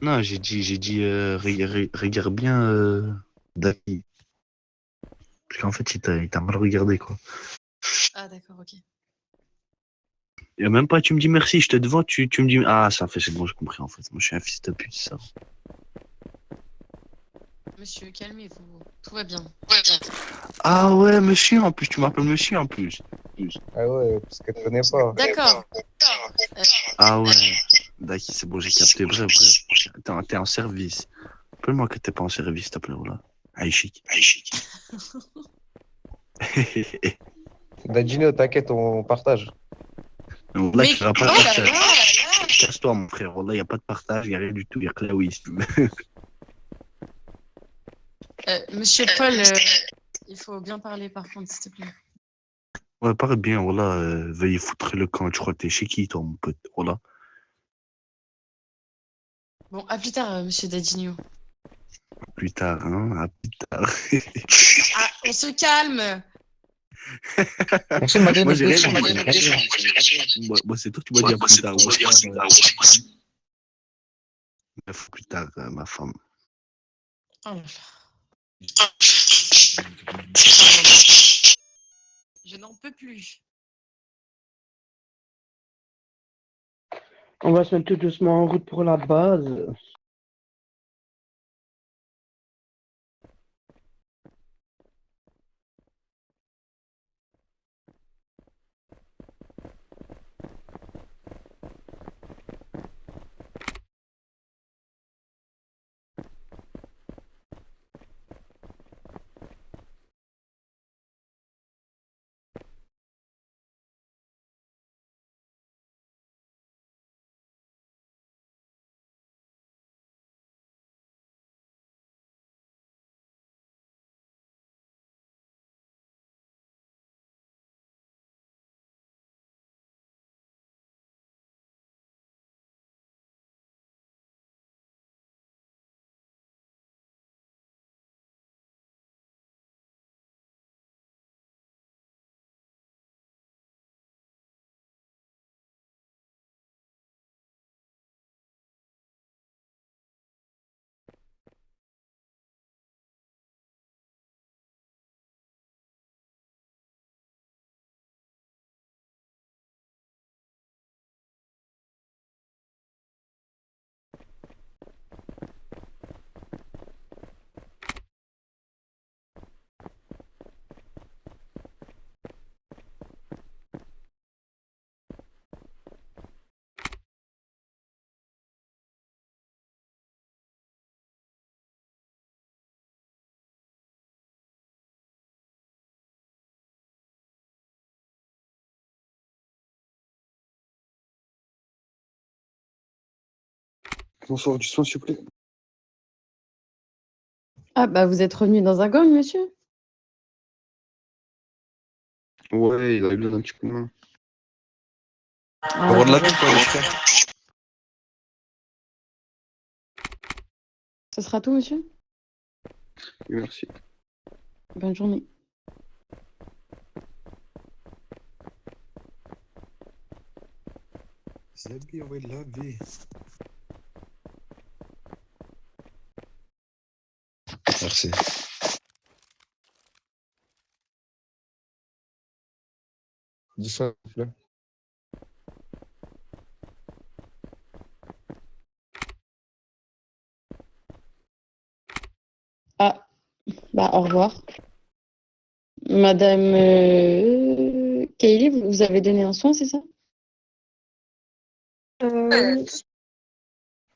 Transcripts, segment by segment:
Non, j'ai dit, regarde bien David. Parce qu'en fait, il t'a mal regardé, quoi. Ah, d'accord, ok. Et même pas, tu me dis merci, je te devant, tu me dis, ah, ça fait, c'est bon, j'ai compris, en fait. Moi, je suis un fils de pute, ça. Monsieur, calmez-vous. Tout va bien. Ah ouais, monsieur, en plus, tu m'appelles monsieur, en plus. Ah ouais, parce qu'elle te connaît pas. D'accord. Ah ouais, d'accord, c'est bon, j'ai capté. Bref, bref. T'es en service. Appelle-moi que t'es pas en service, s'il te plaît, voilà. Aïchik. Dadino, t'inquiète, on partage. Là, Mais tu verras pas oh de là partage. là! Casse-toi, mon frère. Là, il n'y a pas de partage, il n'y a rien du tout. Il y a que là, oui. Monsieur Paul, il faut bien parler par contre, s'il te plaît. Ouais, parle bien, voilà. Veuillez foutre le camp. Tu crois que t'es chez qui, toi, mon pote? Voilà. Bon, à plus tard, monsieur Dadinho. Plus tard, hein. À plus tard. Ah, on se calme! Merci de m'aider Moi, de j'ai rien descendre. dit. Moi, c'est toi qui m'as dit à plus tard. Plus tard, ma femme. Oh là là. Je n'en peux plus. On va se mettre tout doucement en route pour la base. Bonsoir, du soin, s'il vous plaît. Ah, bah vous êtes revenu dans un gang, monsieur? Ouais, il a eu besoin d'un petit coup de main. Ah, Avoir de je la vois. piste, les frères. Ce sera tout, monsieur? Oui, merci. Bonne journée. Zabi, on va le laver. Merci. Du soin, s'il vous plaît. Ah, bah au revoir. Madame Kaylee, vous avez donné un soin, c'est ça? Oui.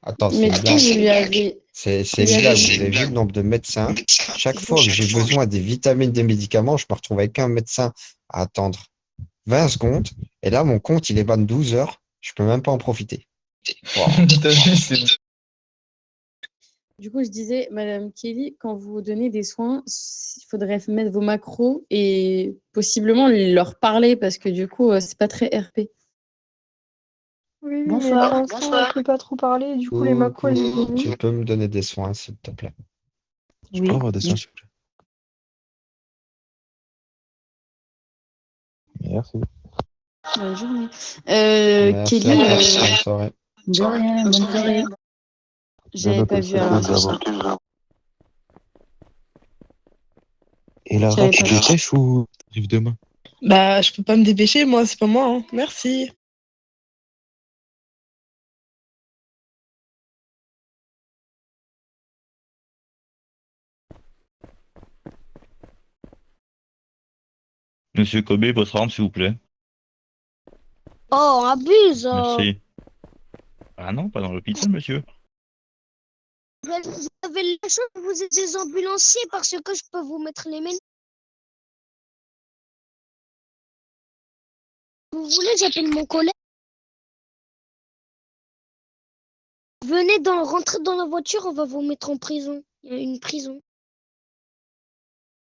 Attends, Mais c'est du coup, bien. vous lui avez... C'est vous lui bien, avez... vous avez vu le nombre de médecins. Chaque fois que j'ai besoin des vitamines, des médicaments, je me retrouve avec un médecin à attendre 20 secondes. Et là, mon compte, il est ban 12 heures. Je peux même pas en profiter. Wow. T'as vu, c'est Du coup, je disais, Madame Kelly, quand vous donnez des soins, il faudrait mettre vos macros et possiblement leur parler parce que du coup, c'est pas très RP. Oui, mais pour Bonsoir. l'instant, elle peut pas trop parler. Du coup, les macros, elles Coucou, sont tu peux me donner des soins, s'il te plaît. Tu peux Oui. avoir des soins, s'il vous plaît. Merci. Bonne journée. Merci à Kelly, toi. Bonne soirée. de rien, bonne soirée. J'avais pas vu alors. Et Lara, J'avais tu pas te vu. dépêches ou t'arrives demain? Bah, je peux pas me dépêcher, moi, c'est pas moi, hein. Merci. Monsieur Kobe, votre arme, s'il vous plaît. Oh, on abuse. Merci. Ah non, pas dans l'hôpital, monsieur. Vous avez la chance, vous êtes des ambulanciers parce que je peux vous mettre les mains. Vous voulez, j'appelle mon collègue. Venez rentrer dans la voiture, on va vous mettre en prison. Il y a une prison.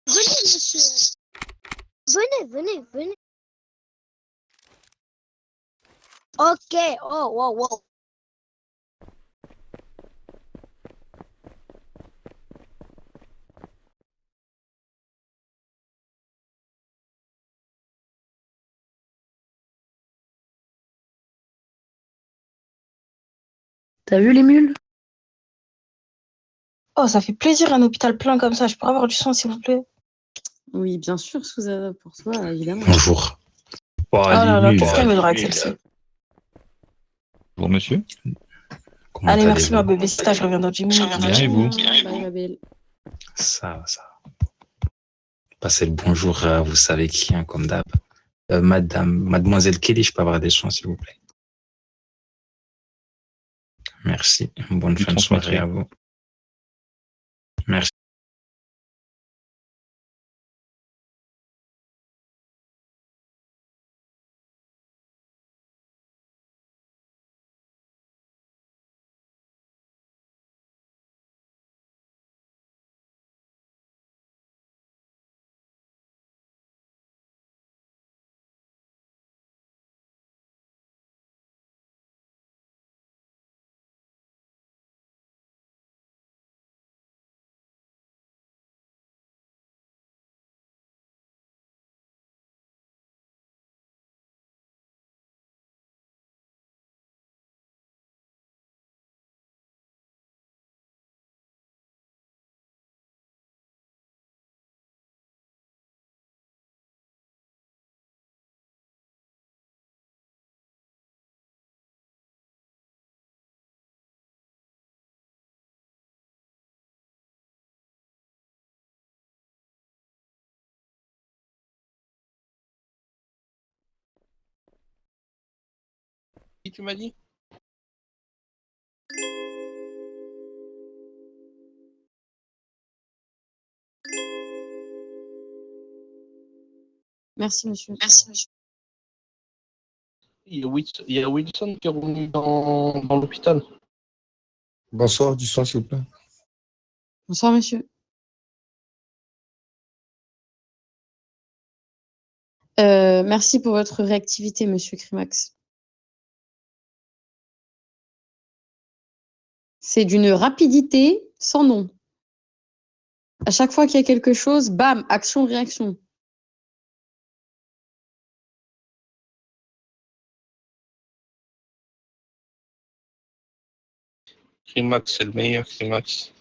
Venez, monsieur. Venez. Ok, oh, wow. T'as vu les mules? Oh, ça fait plaisir un hôpital plein comme ça. Je peux avoir du sang, s'il vous plaît? Oui, bien sûr, Suzanne, pour toi, évidemment. Bonjour. Oh là là, qu'est-ce qu'elle me drague, celle-ci? Bonjour, monsieur. Comment Allez, merci, allez-vous? ma bébé. C'est je reviens dans 10 minutes. Bien, et vous? Bye, ma belle. Ça. Passez le bonjour à vous savez qui, hein, comme d'hab. Mademoiselle Kelly, je peux avoir des soins, s'il vous plaît. Merci. Bonne Je fin de soirée transmettrai. à vous. Merci. Qui tu m'as dit? Merci, monsieur. Il y a Wilson qui est revenu dans l'hôpital. Bonsoir, du sang, s'il vous plaît. Bonsoir, monsieur. Merci pour votre réactivité, monsieur Crimax. C'est d'une rapidité sans nom. À chaque fois qu'il y a quelque chose, bam, action, réaction. Crimax, c'est le meilleur, Crimax.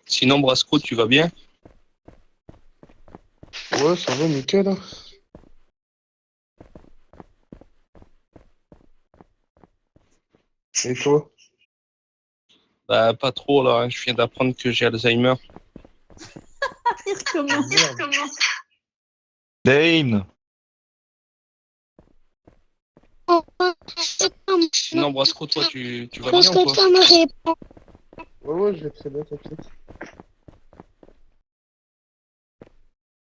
Sinon, Brasco, tu vas bien? Ouais, ça va, nickel. Hein. Et toi? Bah, pas trop, là. Je viens d'apprendre que j'ai Alzheimer. Il recommence. Dane! Sinon, Brasco, toi, tu vas Parce bien ou que quoi? ça me répond. Ouais, je vais très bien, t'inquiète.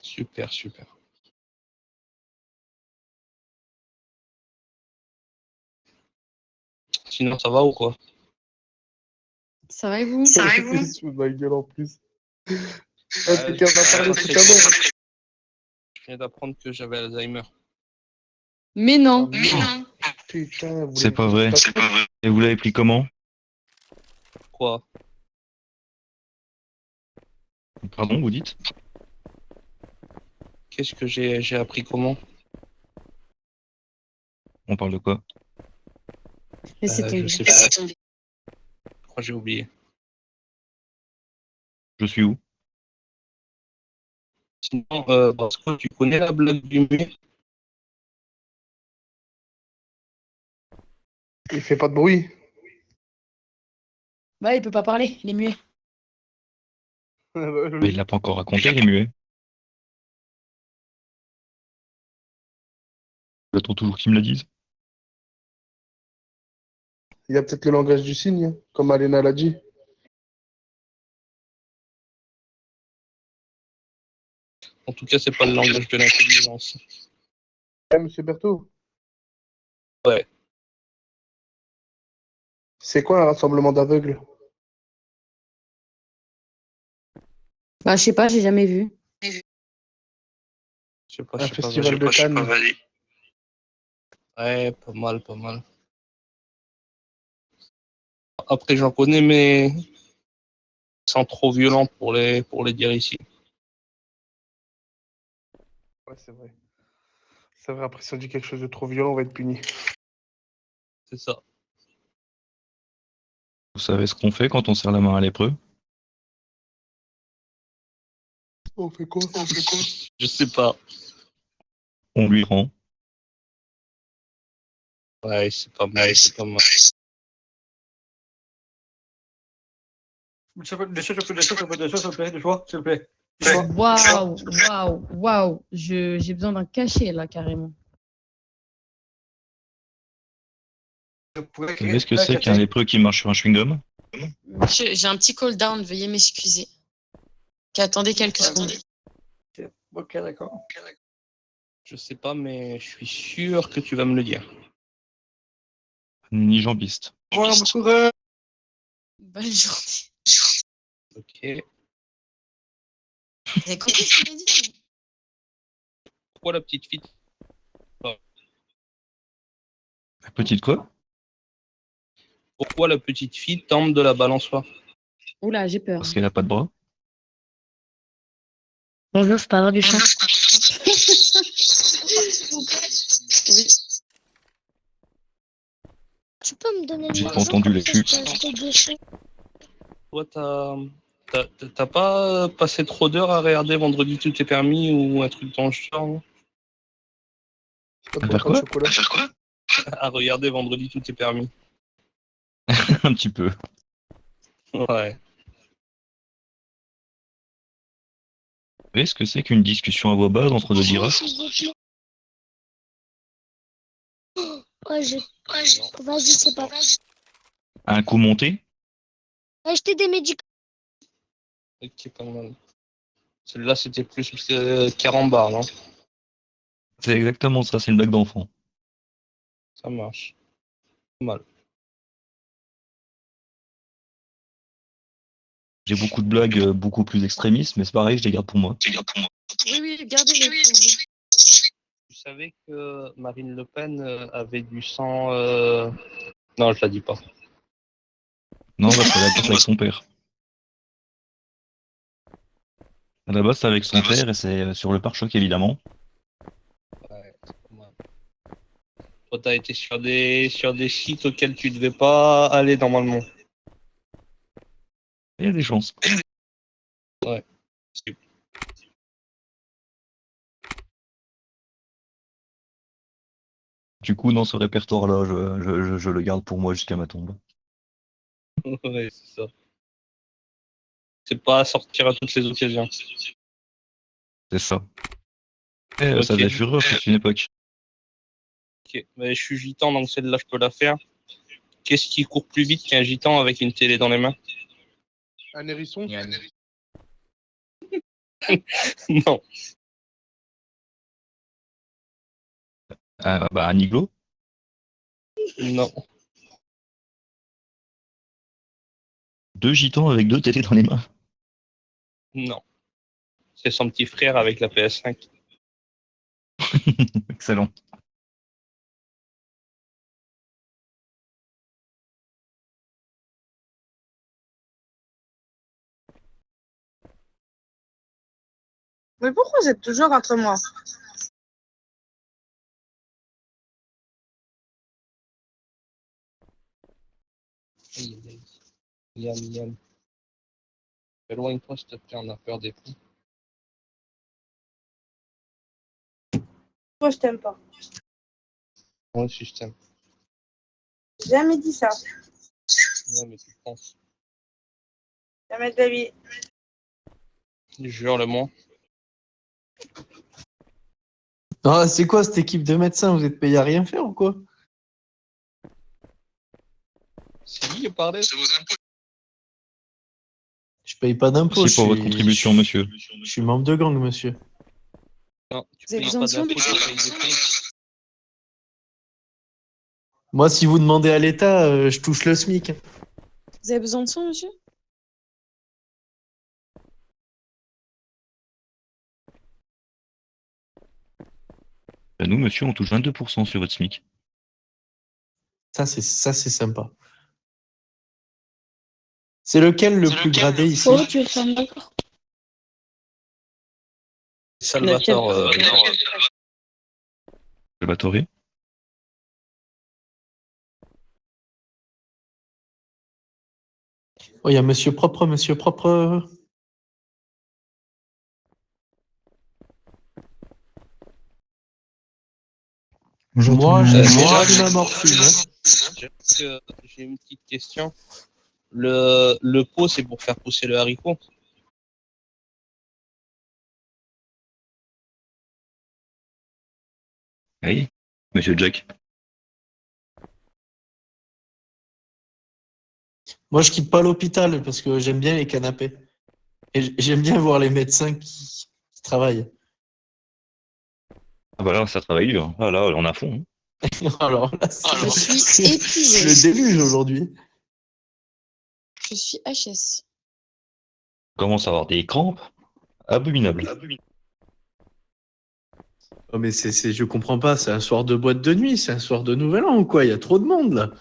Super. Sinon, ça va ou quoi? Ça va et vous? Il se fout de ma gueule en plus. Ah, Euh, quelqu'un va parler tout à l'heure. Je viens d'apprendre que j'avais Alzheimer. Mais non. Putain, vous C'est voulez pas que vrai. je fasse- Et vous l'avez pris comment? Quoi? Pardon, vous dites? Qu'est-ce que j'ai appris comment? On parle de quoi? Laissez Je tomber. sais pas. Je crois que j'ai oublié. Je suis où? Sinon, Bosco, tu connais la blague du muet? Il fait pas de bruit. Bah, il peut pas parler, il est muet. Mais il l'a pas encore raconté, il est muet. J'attends toujours qu'il me le dise. Il y a peut-être le langage du signe, hein, comme Alena l'a dit. En tout cas, c'est pas le langage de l'intelligence. Monsieur Berthaud, Ouais. c'est quoi un rassemblement d'aveugles? Bah, je sais pas, j'ai jamais vu. Je sais pas, Un je sais pas, festival vas-y. de Cannes. Ouais, pas mal, pas mal. Après, j'en connais, mais ils sont trop violents pour les dire ici. Ouais, c'est vrai. C'est vrai, après, si on dit quelque chose de trop violent, on va être puni. C'est ça. Vous savez ce qu'on fait quand on serre la main à lépreux? On fait quoi? Je sais pas. On lui rend. Ouais, c'est pas mal, c'est pas mal. Monsieur, je peux des choses, s'il vous plaît, des fois, s'il vous plaît. Waouh. J'ai besoin d'un cachet, là, carrément. Vous savez ce que c'est qu'un lépreux qui marche sur un chewing-gum? Monsieur, j'ai un petit call down, veuillez m'excuser. Attendez quelques secondes. Ok, d'accord. Je sais pas, mais je suis sûr que tu vas me le dire. Ni jambiste. Voilà, mon coureur. Bonne journée. Ok. Vous avez compris ce qu'il a dit? Pourquoi la petite fille? La petite quoi? Pourquoi la petite fille tombe de la balançoire? Oula, j'ai peur. Parce qu'elle a pas de bras? Bonjour, c'est pas avoir du chant. Oui. Tu peux me donner J'ai le pas entendu les chutes. Toi, t'as pas passé trop d'heures à regarder Vendredi tout est permis ou un truc dans le genre? Non. C'est pas À faire trop de quoi? chocolat. À regarder Vendredi tout est permis. Un petit peu. Ouais. Vous savez ce que c'est qu'une discussion à voix basse entre deux girafes? Vas-y, c'est pas grave. Un coup monté? Acheter des médicaments. Ok, pas mal. Celle-là, c'était plus carambar, non? C'est exactement ça, c'est une blague d'enfant. Ça marche. Pas mal. J'ai beaucoup de blagues beaucoup plus extrémistes, mais c'est pareil, je les garde pour moi. Oui, gardez-les pour vous. Tu savais que Marine Le Pen avait du sang... Non, je la dis pas. Non, parce qu'à la base, c'est avec son père. À la base, c'est avec son père et c'est sur le pare-choc, évidemment. Ouais, c'est pas mal. Toi, t'as été sur des sites auxquels tu devais pas aller normalement. Il y a des chances. Ouais. Du coup, dans ce répertoire-là, je le garde pour moi jusqu'à ma tombe. Ouais, c'est ça. C'est pas à sortir à toutes les occasions. C'est ça. Et ça Ok. avait fureur, c'est une époque. Ok, mais je suis gitan, donc celle-là, je peux la faire. Qu'est-ce qui court plus vite qu'un gitan avec une télé dans les mains? Un hérisson? Non. Ah, bah, un iglo? Non. 2 gitans avec 2 télés dans les mains. Non. C'est son petit frère avec la PS5. Excellent. Mais pourquoi vous êtes toujours entre moi? Miam. Éloigne-toi, s'il te plaît, on a peur des coups. Moi, je t'aime pas. Moi aussi, je t'aime. J'ai jamais dit ça. Ouais, mais tu penses. Jamais de la vie. Jure-le-moi. Ah, c'est quoi cette équipe de médecins? Vous êtes payés à rien faire ou quoi? Si, je parlais. Je paye pas d'impôts. Merci pour votre contribution, monsieur. Je suis membre de gang, monsieur. Non, tu Vous avez payes besoin pas de soins, d'impôts, monsieur? tu payes des prix. Moi, si vous demandez à l'État, je touche le SMIC. Vous avez besoin de soins, monsieur? Bah, nous, monsieur, on touche 22% sur votre SMIC. Ça, c'est sympa. C'est lequel le plus gradé ici? Oh, tu es fan, d'accord. Salvatore. Salvatore. Oh, il y a monsieur propre, monsieur propre. Bonjour tout le Moi, monde. j'ai Déjà, pris ma morphine. j'ai une petite question. Le pot, c'est pour faire pousser le haricot. Oui, monsieur Jack. Moi, je quitte pas l'hôpital parce que j'aime bien les canapés. Et j'aime bien voir les médecins qui travaillent. Ah bah là, ça travaille dur. Ah là, on a fond. Alors là, Je suis épuisée. le déluge aujourd'hui. Je suis HS. On commence à avoir des crampes. Abominable. Oh, mais je comprends pas, c'est un soir de boîte de nuit, c'est un soir de nouvel an ou quoi? Il y a trop de monde là.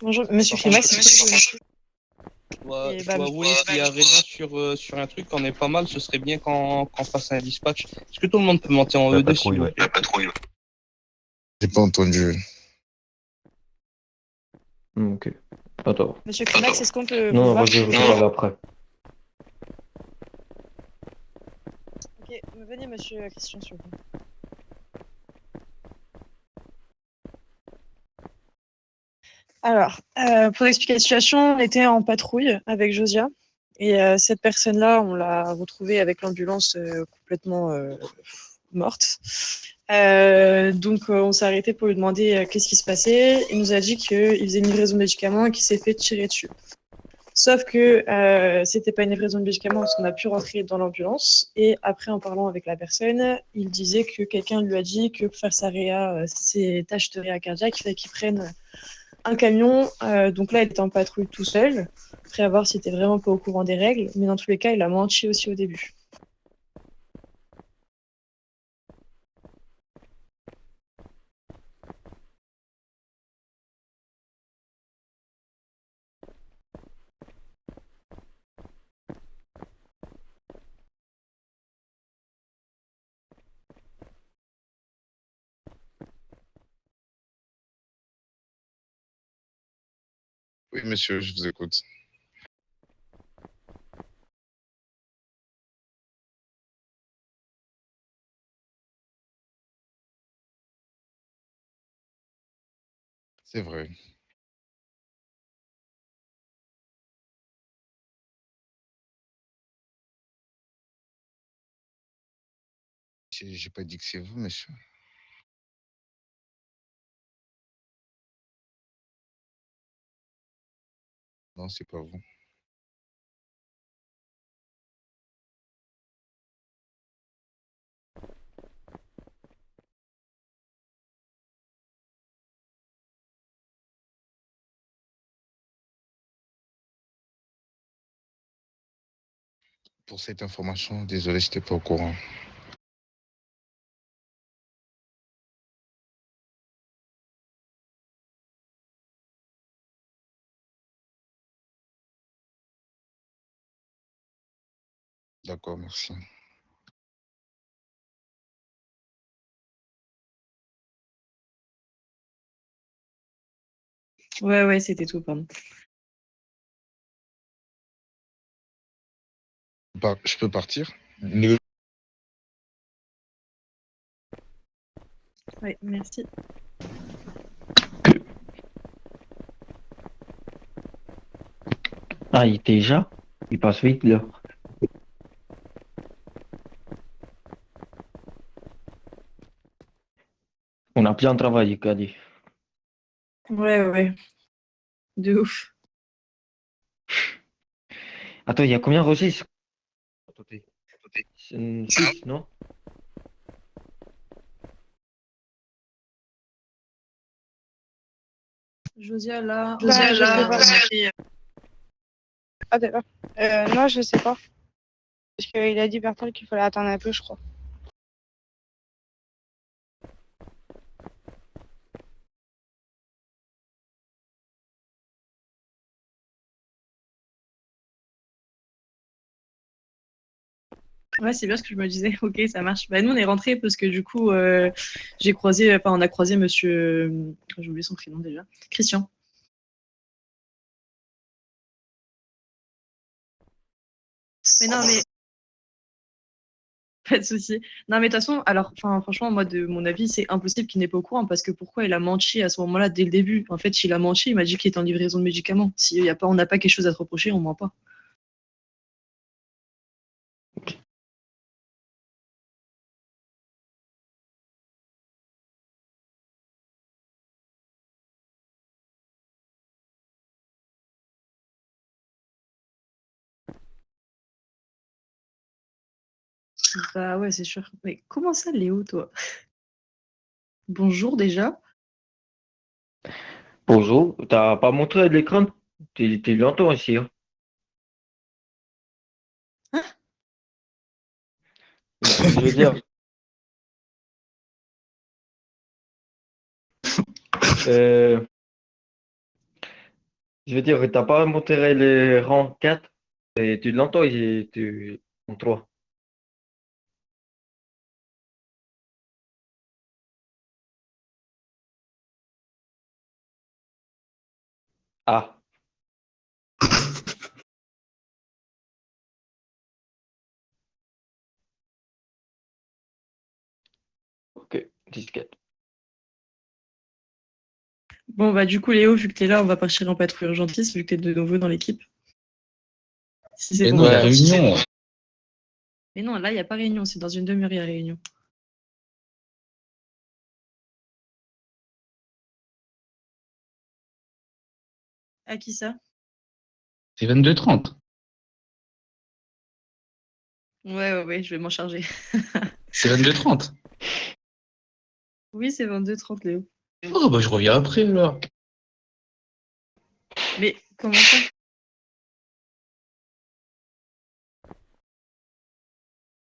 Bonjour, monsieur Climax. Tu vois, Et bah, oui, s'il y a raison sur un truc, on est pas mal, ce serait bien qu'on fasse un dispatch. Est-ce que tout le monde peut monter en La ED, patrouille, s'il vous ouais. plaît? J'ai pas entendu. Ok. Attends. Monsieur Climax, est-ce qu'on peut vous Non, voir? vas-y, je vais aller après. Ok, venez, monsieur Christian, s'il vous plaît. Alors, pour expliquer la situation, on était en patrouille avec Josia. Et cette personne-là, on l'a retrouvée avec l'ambulance complètement morte. Donc, on s'est arrêté pour lui demander qu'est-ce qui se passait. Il nous a dit qu'il faisait une livraison de médicaments et qu'il s'est fait tirer dessus. Sauf que c'était pas une livraison de médicaments parce qu'on a pu rentrer dans l'ambulance. Et après, en parlant avec la personne, il disait que quelqu'un lui a dit que pour faire sa réa, ses tâches de réa cardiaque, il fallait qu'il prenne un camion. Donc là, il était en patrouille tout seul, après avoir s'il était vraiment pas au courant des règles. Mais dans tous les cas, il a menti aussi au début. Oui, monsieur, je vous écoute. C'est vrai. J'ai pas dit que c'est vous, monsieur. Non, c'est pas vous. pour cette information. Désolé, j'étais pas au courant. D'accord, merci. Ouais, c'était tout, pardon. Je peux partir? Ouais, merci. Ah, déjà? Il passe vite, là. On a bien travaillé, Kadi. Ouais. De ouf. Attends, il y a combien de registres? C'est une 6, non? Josia, là. Je sais pas. Ah, d'accord. Non, je sais pas. Parce qu'il a dit Bertrand qu'il fallait attendre un peu, je crois. Ouais, c'est bien ce que je me disais. Ok, ça marche. Bah, nous, on est rentrés parce que du coup, on a croisé monsieur. J'ai oublié son prénom déjà. Christian. Mais non, mais. Pas de souci. Non, mais de toute façon, alors, franchement, moi, de mon avis, c'est impossible qu'il n'ait pas au courant parce que pourquoi il a menti à ce moment-là dès le début? En fait, il a menti, il m'a dit qu'il était en livraison de médicaments. Si y a pas, on n'a pas quelque chose à te reprocher, on ment pas. Bah ouais, c'est sûr. Mais comment ça, Léo, toi? Bonjour déjà. Bonjour, t'as pas montré l'écran? T'es longtemps ici, hein? Je veux dire, euh, t'as pas montré les rangs 4 et tu l'entends, tu en 3. Ah, ok, disquette. Bon, bah du coup, Léo, vu que t'es là, on va partir en patrouille urgentiste, vu que t'es de nouveau dans l'équipe. Si c'est Mais bon. non, il y a réunion. Mais non, là, il n'y a pas réunion, c'est dans une demi-heure, il y a réunion. À qui ça? C'est 22h30. Ouais, je vais m'en charger. C'est 22h30. Oui, c'est 22h30, Léo. Oh, bah, je reviens après, alors. Mais comment ça?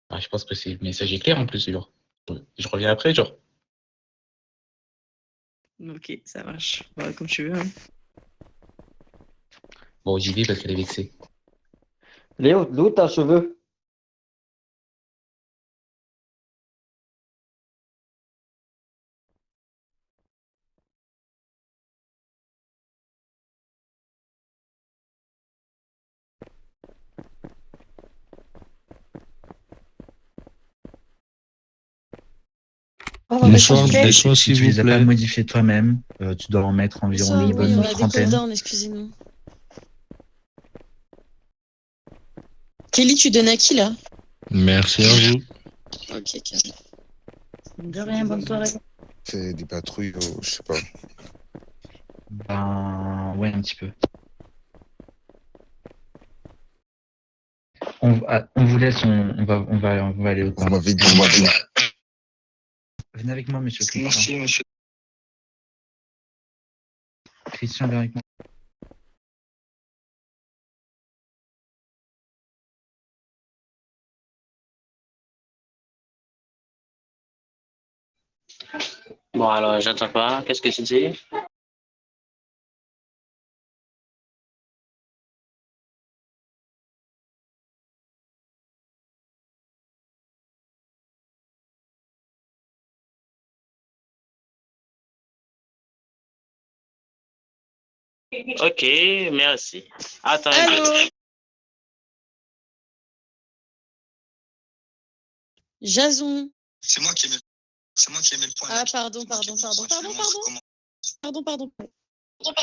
Ah, je pense que le message est clair en plus, genre. Je reviens après, genre. Ok, ça marche. Bah, comme tu veux. Hein. Bon, j'y vais parce qu'elle est vexée. Léo, d'où t'as cheveux? Les choix, Si tu les as pas modifiés toi-même, tu dois en mettre environ Bonsoir, une oui, on bonne a des trentaine. cooldowns, excusez-nous. Kelly, tu donnes à qui là? Merci à vous. Ok, carré. De rien, bonne soirée. C'est des patrouilles, je sais pas. Ben, ouais, un petit peu. On vous laisse, on va aller au On m'avait dit. Venez avec moi, monsieur Christian. Merci, monsieur. Christian, viens avec moi. Bon, alors, j'entends pas. Qu'est-ce que tu dis? Ok, merci. Attends un peu. Allô? Jason. C'est moi qui ai mis le point. Ah, pardon. Pardon.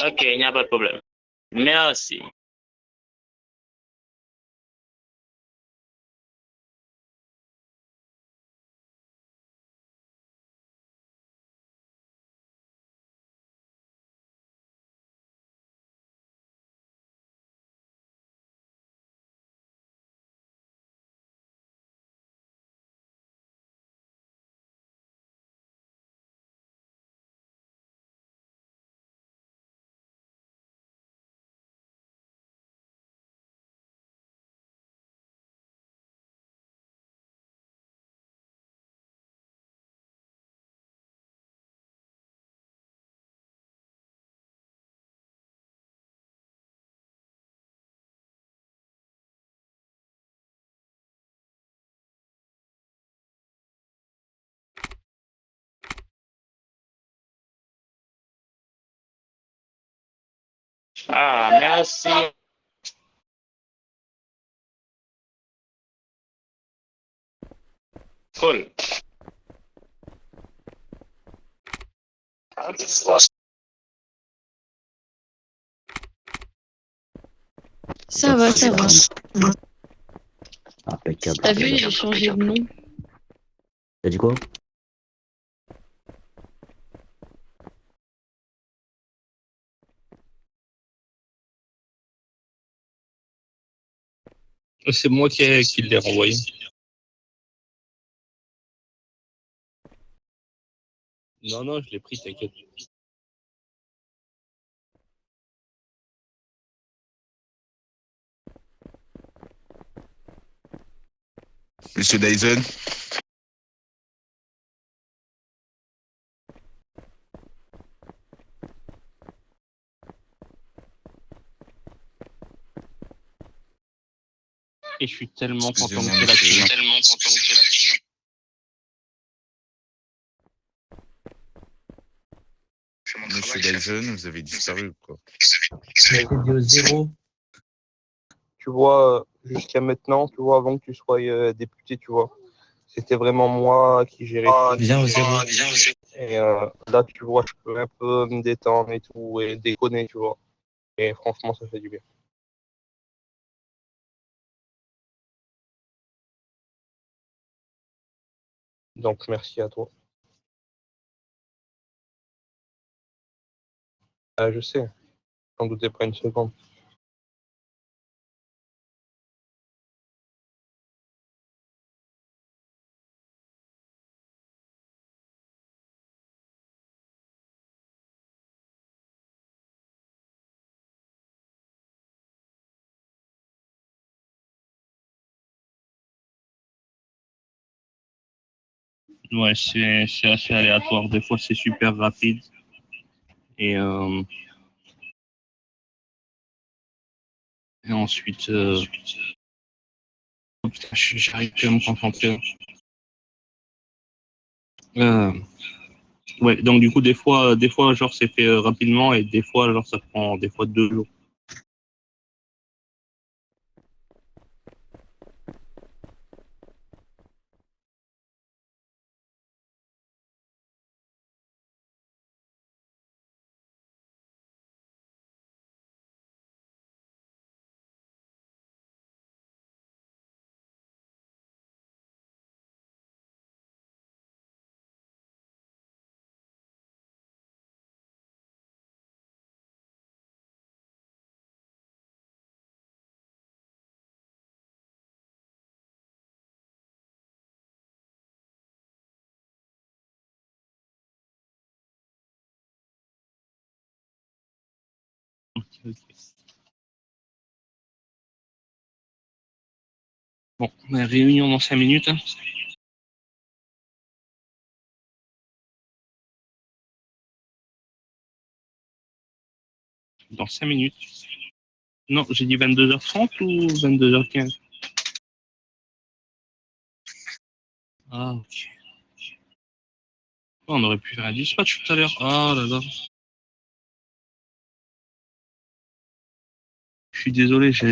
Ok, il n'y a pas de problème. Merci. Ah, merci. Cool. Ça va. Impeccable. T'as vu, j'ai changé de nom. T'as dit quoi? C'est moi qui l'ai renvoyé. Non, je l'ai pris, t'inquiète. Monsieur Dyson, Et je suis tellement content que excusez-moi, tu l'as monsieur. tué. Monsieur Dyson, vous avez disparu ou quoi? Ça a été dit au zéro. Tu vois, jusqu'à maintenant, tu vois, avant que tu sois député, tu vois, c'était vraiment moi qui gérais tout. Viens au zéro. Et là, tu vois, je peux un peu me détendre et tout, et déconner, tu vois. Et franchement, ça fait du bien. Donc, merci à toi. Je sais, j'en doutais pas une seconde. Ouais, c'est assez aléatoire. Des fois, c'est super rapide. Et, et ensuite, oh putain, j'arrive plus à me concentrer. Ouais, donc du coup, des fois, genre, c'est fait rapidement et des fois, genre, ça prend des fois 2 jours. Ok. Bon, réunion dans 5 minutes. Dans 5 minutes. Non, j'ai dit 22h30 ou 22h15? Ah, ok. Oh, on aurait pu faire un dispatch tout à l'heure. Ah là là. Je suis désolé, je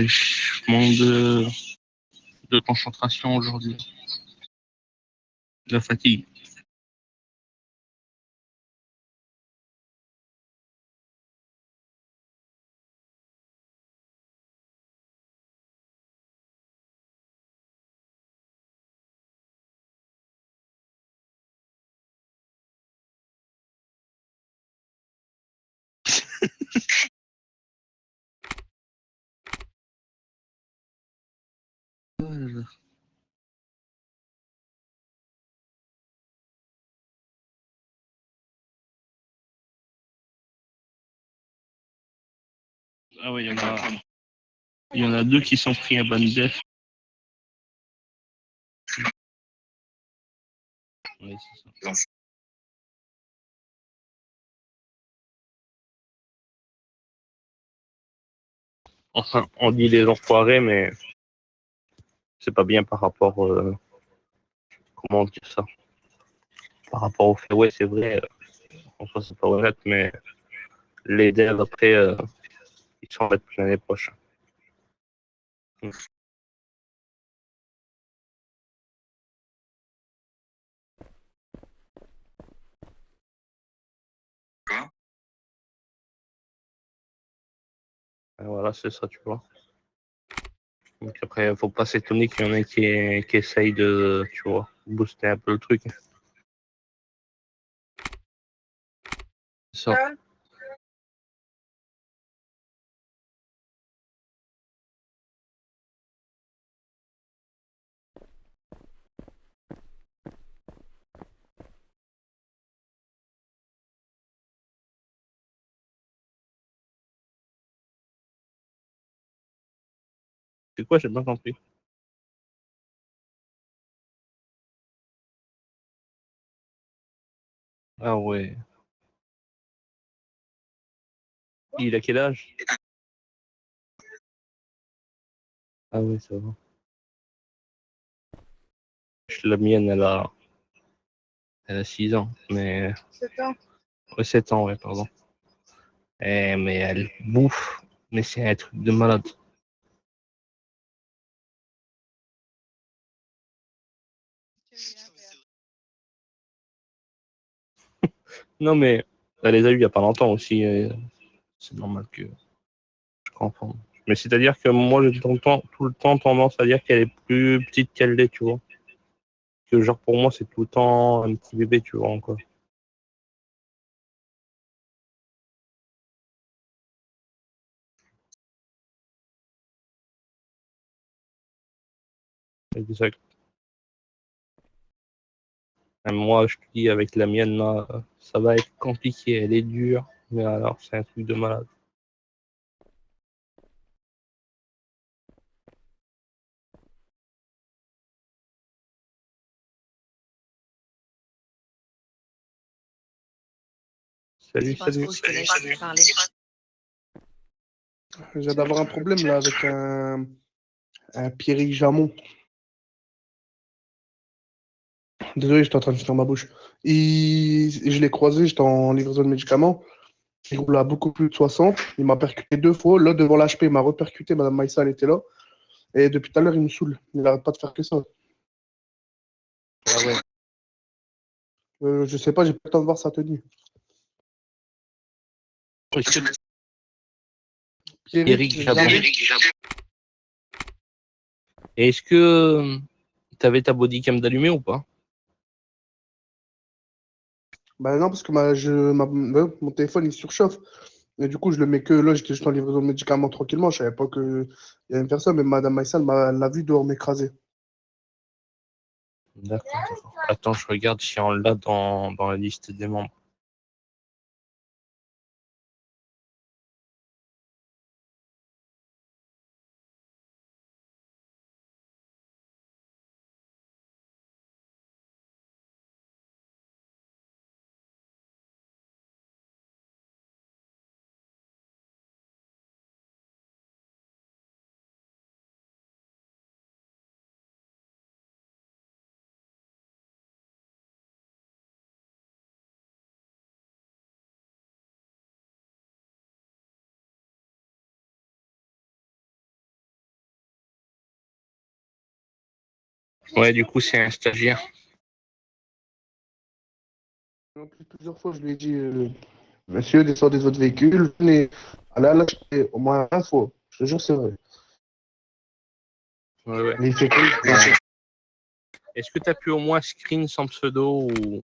manque de concentration aujourd'hui. De la fatigue. Oh là là. Ah ouais, il y en a deux qui sont pris à bonne def. Ouais, c'est ça. Enfin, on dit les enfoirés, mais c'est pas bien par rapport, comment dire ça? Par rapport au fait, ouais, c'est vrai, en soi, c'est pas honnête, mais les devs, après, ils s'en mettent plus l'année prochaine. Et voilà, c'est ça, tu vois. Donc après, faut pas s'étonner qu'il y en ait qui essayent de, tu vois, booster un peu le truc. C'est ça. C'est quoi, j'ai pas compris. Ah ouais. Il a quel âge? Ah oui, ça va. La mienne, elle a 6 ans, mais... 7 ans. Ouais, 7 ans, ouais, pardon. Mais elle bouffe, mais c'est un truc de malade. Non, mais elle les a eu il y a pas longtemps aussi. C'est normal que je comprends. Mais c'est-à-dire que moi, j'ai tout le temps tendance à dire qu'elle est plus petite qu'elle l'est, tu vois. Que genre, pour moi, c'est tout le temps un petit bébé, tu vois, encore. Exact. Et moi, je te dis, avec la mienne, là, ça va être compliqué. Elle est dure, mais alors, c'est un truc de malade. Salut, salut. Je viens d'avoir un problème là avec un Pierrick Jamon. Désolé, j'étais en train de finir ma bouche. Je l'ai croisé, j'étais en livraison de médicaments. Il roule à beaucoup plus de 60. Il m'a percuté 2 fois. Là, devant l'HP, il m'a repercuté. Madame Maïssa, elle était là. Et depuis tout à l'heure, il me saoule. Il n'arrête pas de faire que ça. Ah ouais. Je sais pas, j'ai pas le temps de voir sa tenue. Eric Jabon. Et est-ce que tu avais ta bodycam d'allumée ou pas? Bah non, parce que mon téléphone il surchauffe. Et du coup, je le mets que là, j'étais juste en livraison de médicaments tranquillement. Je savais pas qu'il y avait une personne, mais Madame Maïssa, elle l'a vu dehors m'écraser. D'accord. Attends, je regarde si on l'a dans la liste des membres. Ouais, du coup, c'est un stagiaire. En plus, plusieurs fois, je lui ai dit, monsieur, descendez de votre véhicule, venez à la lâcheté, au moins 20 fois. Je te jure, c'est vrai. Ouais, ouais. Mais il fait quoi? Est-ce que tu as pu au moins screen sans pseudo ou...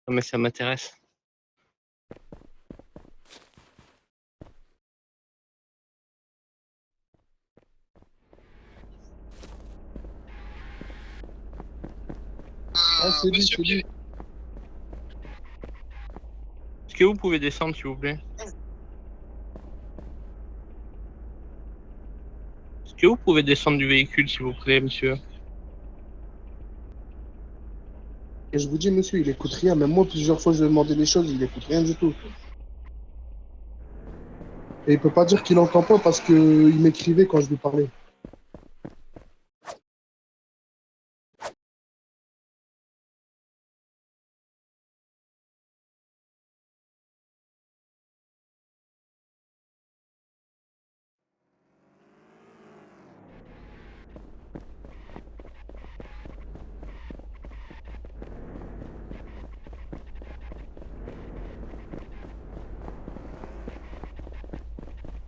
Non, mais ça m'intéresse. Ah, c'est lui, c'est lui. Est-ce que vous pouvez descendre, s'il vous plaît? Est-ce que vous pouvez descendre du véhicule, s'il vous plaît, monsieur? Et je vous dis, monsieur, il écoute rien. Même moi, plusieurs fois, je lui ai demandé des choses, il écoute rien du tout. Et il peut pas dire qu'il entend pas parce qu'il m'écrivait quand je lui parlais.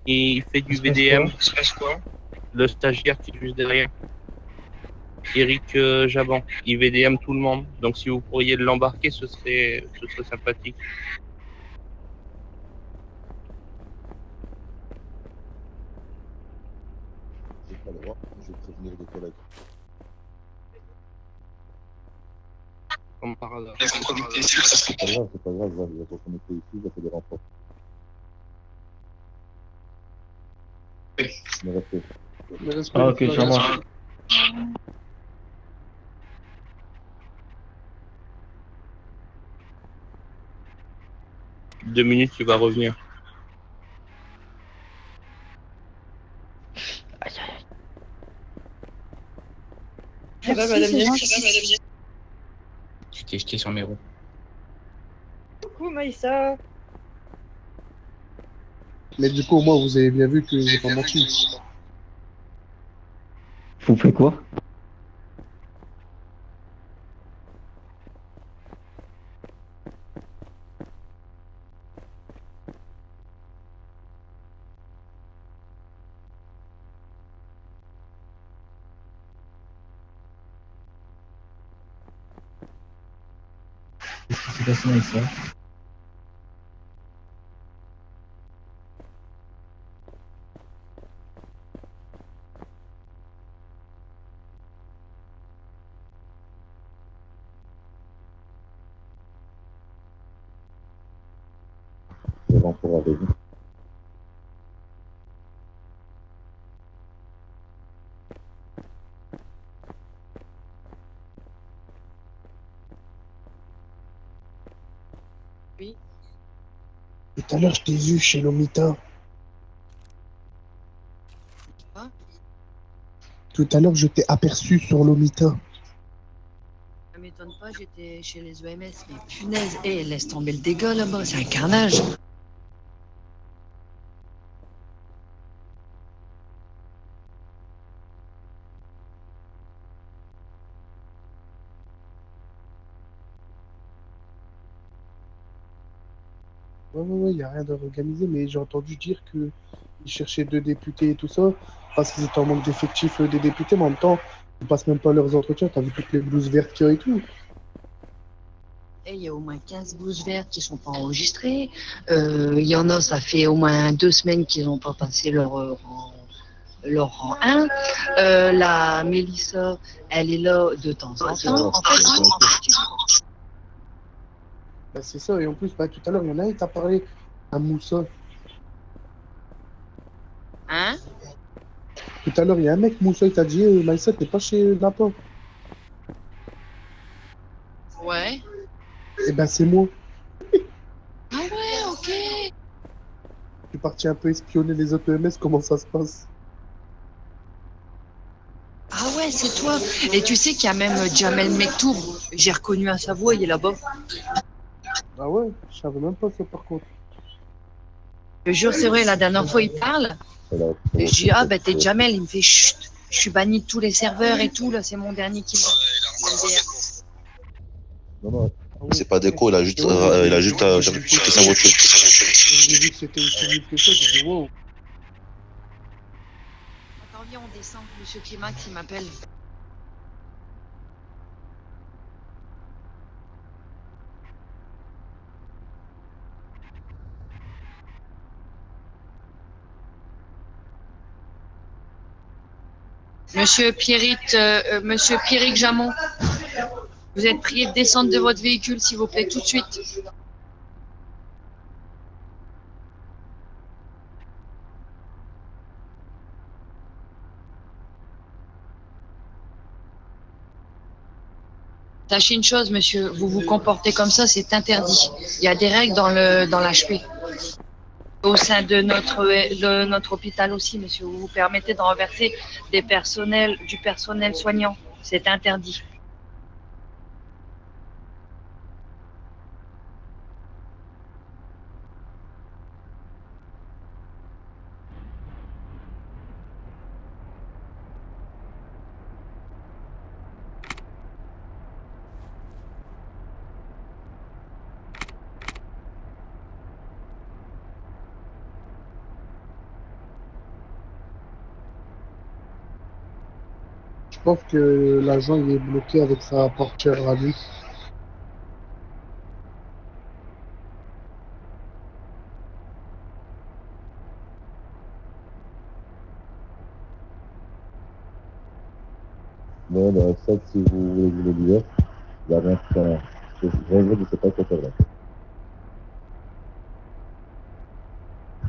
Il fait du Il se passe VDM. quoi? Il se passe quoi? Le stagiaire qui est juste derrière. Eric Jaban. Il VDM tout le monde. Donc si vous pourriez l'embarquer, ce serait sympathique. J'ai pas le droit, je vais prévenir des collègues. Comme par hasard. C'est pas grave, c'est pas grave, je vais reconnecter ici, j'ai fait des renforts. Mais restez. Ah, ok, ça marche. 2 minutes, il va revenir. Ça va, madame c'est Niel? gentil. Ça va, madame Niel? Tu t'es jeté sur mes roues. Coucou, Maïssa. Mais du coup, au moins, vous avez bien vu que j'ai pas menti. Vous faites quoi? Qu'est-ce qui s'est passé, Maïssa? Les renforts avec vous. Oui. Tout à l'heure, je t'ai vu chez Lomita. Quoi? Tout à l'heure, je t'ai aperçu sur Lomita. Ça m'étonne pas, j'étais chez les OMS, mais punaise, laisse tomber le dégât là-bas, c'est un carnage. Ouais, y a rien d'organisé, mais j'ai entendu dire qu'ils cherchaient 2 députés et tout ça, parce qu'ils étaient en manque d'effectifs des députés, mais en même temps, ils passent même pas leurs entretiens, t'as vu toutes les blouses vertes qu'il y a et tout. Et il y a au moins 15 blouses vertes qui sont pas enregistrées. Il y en a, ça fait au moins 2 semaines qu'ils n'ont pas passé leur rang 1. La Mélissa, elle est là de temps en temps. En fait, Bah, c'est ça, et en plus, bah, tout à l'heure, il y en a un qui t'a parlé à Moussa. hein? Tout à l'heure, il y a un mec, Moussa, il t'a dit Maïssa, t'es pas chez Napa. Ouais. Eh ben, c'est moi. Ah ouais, ok. Je suis parti un peu espionner les autres EMS, comment ça se passe. Ah ouais, c'est toi. Et tu sais qu'il y a même Jamel Mektoub. J'ai reconnu à sa voix, il est là-bas. Ah ouais, je savais même pas ça par contre. Je te jure, c'est vrai, la dernière fois, il parle. Et je dis, ah ben t'es Jamel. Il me fait, chut, je suis banni de tous les serveurs et tout, là, c'est mon dernier qui Non, non, c'est pas déco, il a juste jeté sa voiture. J'ai vu que c'était aussi vite que ça, j'ai dit wow. Attends, viens, on descend. Monsieur Climax, il m'appelle. Monsieur Pierrick Jamon, vous êtes prié de descendre de votre véhicule, s'il vous plaît, tout de suite. Sachez une chose, monsieur, vous vous comportez comme ça, c'est interdit. Il y a des règles dans l'HP. Au sein de notre hôpital aussi, monsieur, vous vous permettez de renverser du personnel soignant. C'est interdit. Je pense que l'agent il est bloqué avec sa portière à lui. Mais le R7, si vous voulez vous le dire, il n'y a rien qui s'en je ne sais pas quoi faire là.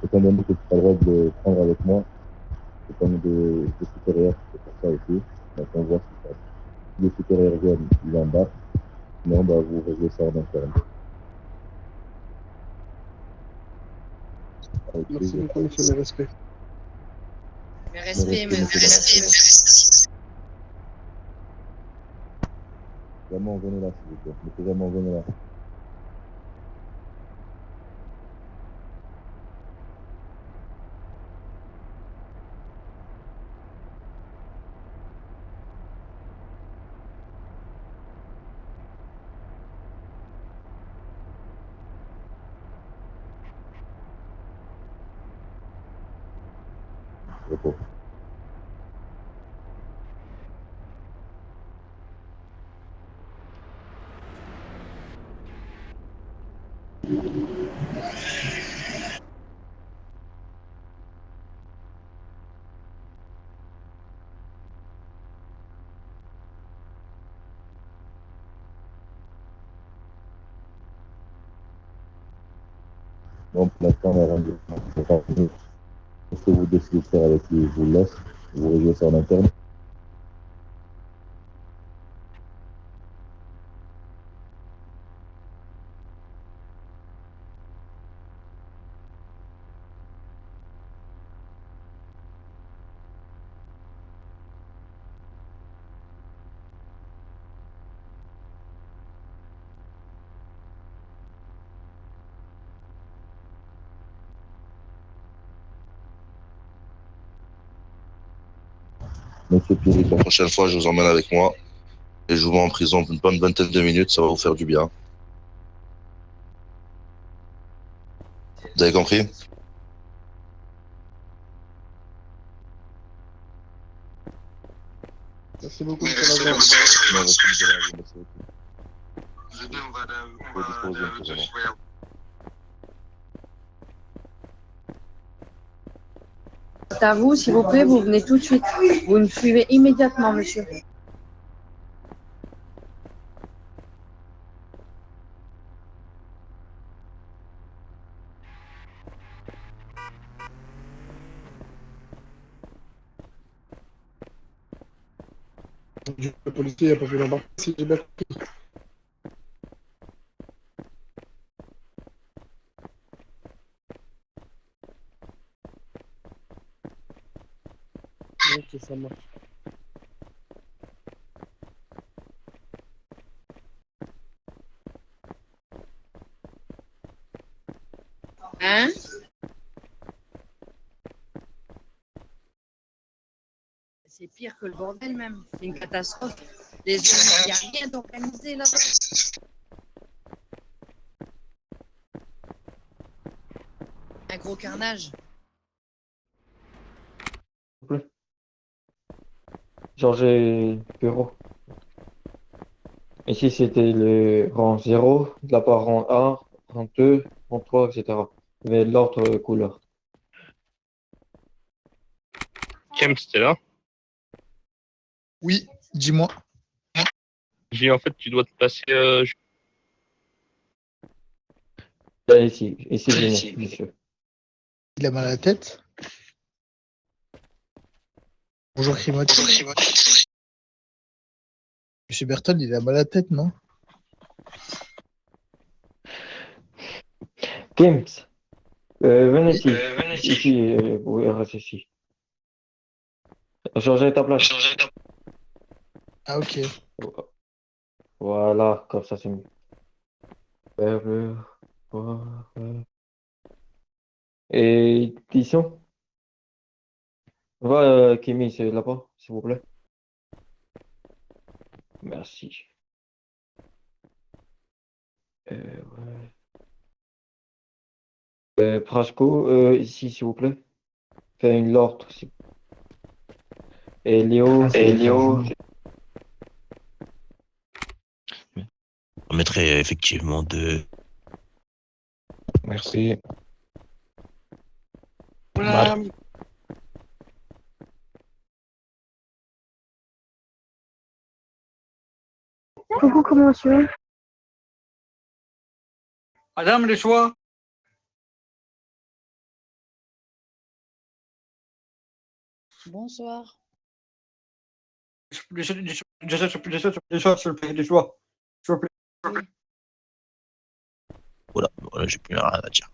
Étant donné que tu n'as pas le droit de le prendre avec moi, c'est comme des supérieurs, c'est pour ça aussi. Donc on voit ce qui se passe. Si les supérieurs viennent, ils embarquent. Sinon, bah, vous réglez ça en interne. Avec Merci plaisir. beaucoup, monsieur, mes respects. Mes respects, mes respects. respects. Vraiment, venez là, s'il vous plaît. Mettez vraiment, venez là. Repos. Donc, pour l'instant, on a rendu compte. Ce que vous décidez de faire avec lui, je vous le laisse. Vous réglez ça en interne. Monsieur Pierrick, la prochaine fois, je vous emmène avec moi et je vous mets en prison une bonne vingtaine de minutes, ça va vous faire du bien. Vous avez compris? Merci beaucoup, monsieur l'agent. Non, merci de rien, merci beaucoup. Je vais disposer un peu avant. C'est à vous, s'il vous plaît, vous venez tout de suite. Vous me suivez immédiatement, monsieur. Le policier n'a pas vu l'embarquer, si j'ai bien compris. Ok, ça marche. Hein? C'est pire que le bordel même. C'est une catastrophe. Il n'y a rien d'organisé là-bas. Un gros carnage. Georges Bureau. Ici, c'était le rang 0, de la part rang 1, rang 2, rang 3, etc. Il y avait l'ordre couleur. Kem, c'était là? Oui, dis-moi. J'ai en fait, tu dois te passer. Là, ici, venez, monsieur. Il a mal à la tête. Bonjour, Crimotte. Monsieur Berton, il a mal à la tête, non? Kims, venez ici. Ici, oui, reste ici. Changez ta place. Ah, ok. Voilà, comme ça, c'est mieux. Vert, bleu, voilà. Et Tisson, va, Kimi, c'est là-bas, s'il vous plaît. Merci. Ouais. Prasco, ici, s'il vous plaît. Fais une lorde. Et Léo, On mettrait effectivement deux. Merci. Voilà. Coucou, comment tu vas? Madame, les choix. Bonsoir. Les choix, s'il vous plaît, les choix. S'il vous plaît. Voilà, j'ai plus rien à dire.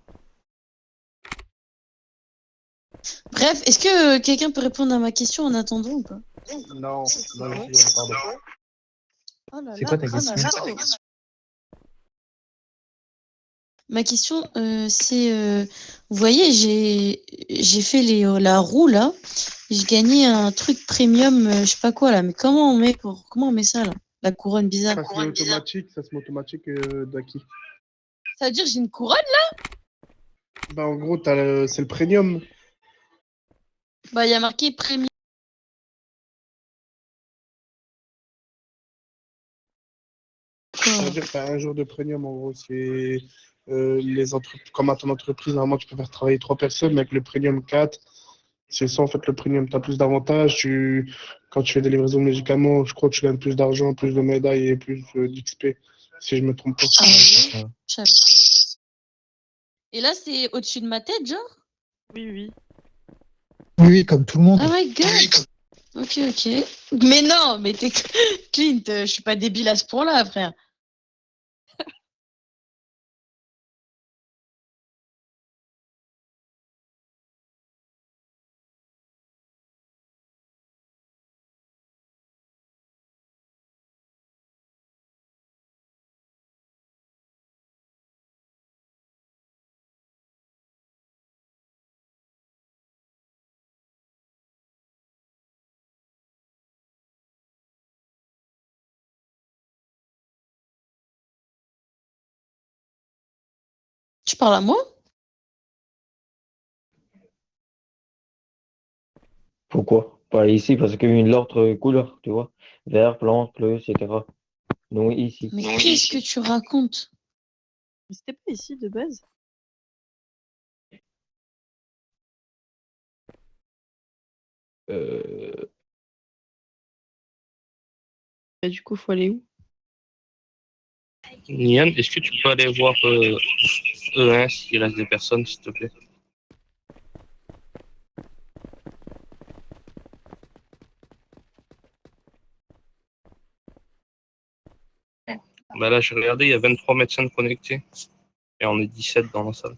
Bref, est-ce que quelqu'un peut répondre à ma question en attendant ou pas? Non, pardon. Oh là C'est là, quoi ta oh là question? là. Ma question, c'est, vous voyez, j'ai fait la roue là, j'ai gagné un truc premium, je sais pas quoi là, mais comment on met ça là, la couronne bizarre. Ça se met automatique d'Aki. Ça veut dire que j'ai une couronne là? Bah, en gros, c'est le premium. Bah, il y a marqué premium. Ça veut dire que tu as un jour de premium, en gros. C'est comme à ton entreprise, normalement, tu peux faire travailler 3 personnes, mais avec le premium 4, c'est ça, en fait, le premium. Tu as plus d'avantages. Quand tu fais des livraisons de médicaments, je crois que tu gagnes plus d'argent, plus de médailles et plus d'XP, si je me trompe pas. Ah ouais? Je savais pas. Et là, c'est au-dessus de ma tête, genre? Oui. Oui, comme tout le monde. Oh my god! Ok. Mais non, mais t'es Clint, je suis pas débile à ce point-là, frère. Tu parles à moi? Pourquoi? Pas ici, parce qu'il y a une autre couleur, tu vois. Vert, blanc, bleu, etc. Non, ici. Mais qu'est-ce que tu racontes? Mais c'était pas ici de base. Bah, du coup, faut aller où? Nian, est-ce que tu peux aller voir E1 s'il reste des personnes, s'il te plaît? Bah là, j'ai regardé, il y a 23 médecins connectés. Et on est 17 dans la salle.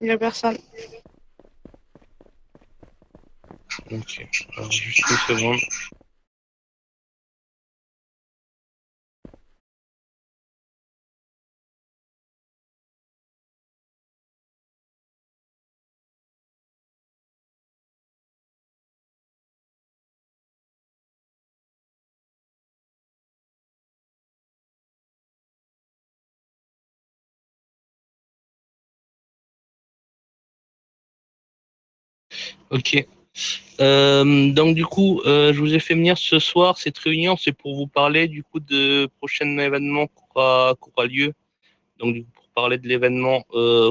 Il n'y a personne. Ok, alors juste une seconde. Ok. Donc du coup, je vous ai fait venir ce soir. Cette réunion, c'est pour vous parler du coup de prochain événement qui aura lieu. Donc du coup, pour parler de l'événement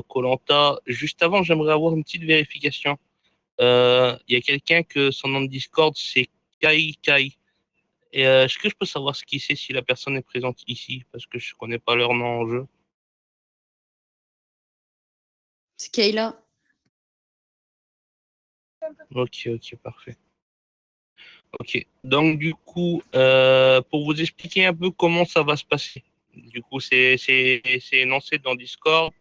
koh. Juste avant, j'aimerais avoir une petite vérification. Il y a quelqu'un que son nom de Discord, c'est Kai Kai. Et est-ce que je peux savoir ce qui c'est si la personne est présente ici? Parce que je connais pas leur nom en jeu. C'est Kayla. Ok, parfait. Ok, donc du coup, pour vous expliquer un peu comment ça va se passer. Du coup, c'est énoncé dans Discord,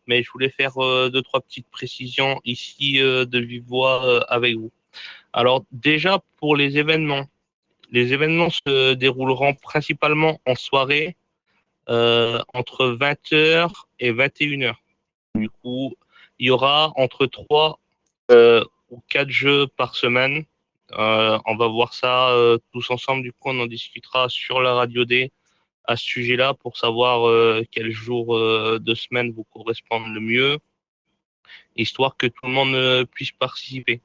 mais je voulais faire deux, trois petites précisions ici de vive voix avec vous. Alors déjà, pour les événements se dérouleront principalement en soirée entre 20h et 21h. Du coup, il y aura entre 3 ou 4 jeux par semaine. On va voir ça tous ensemble. Du coup, on en discutera sur la radio D à ce sujet-là pour savoir quel jour de semaine vous correspond le mieux, histoire que tout le monde puisse participer.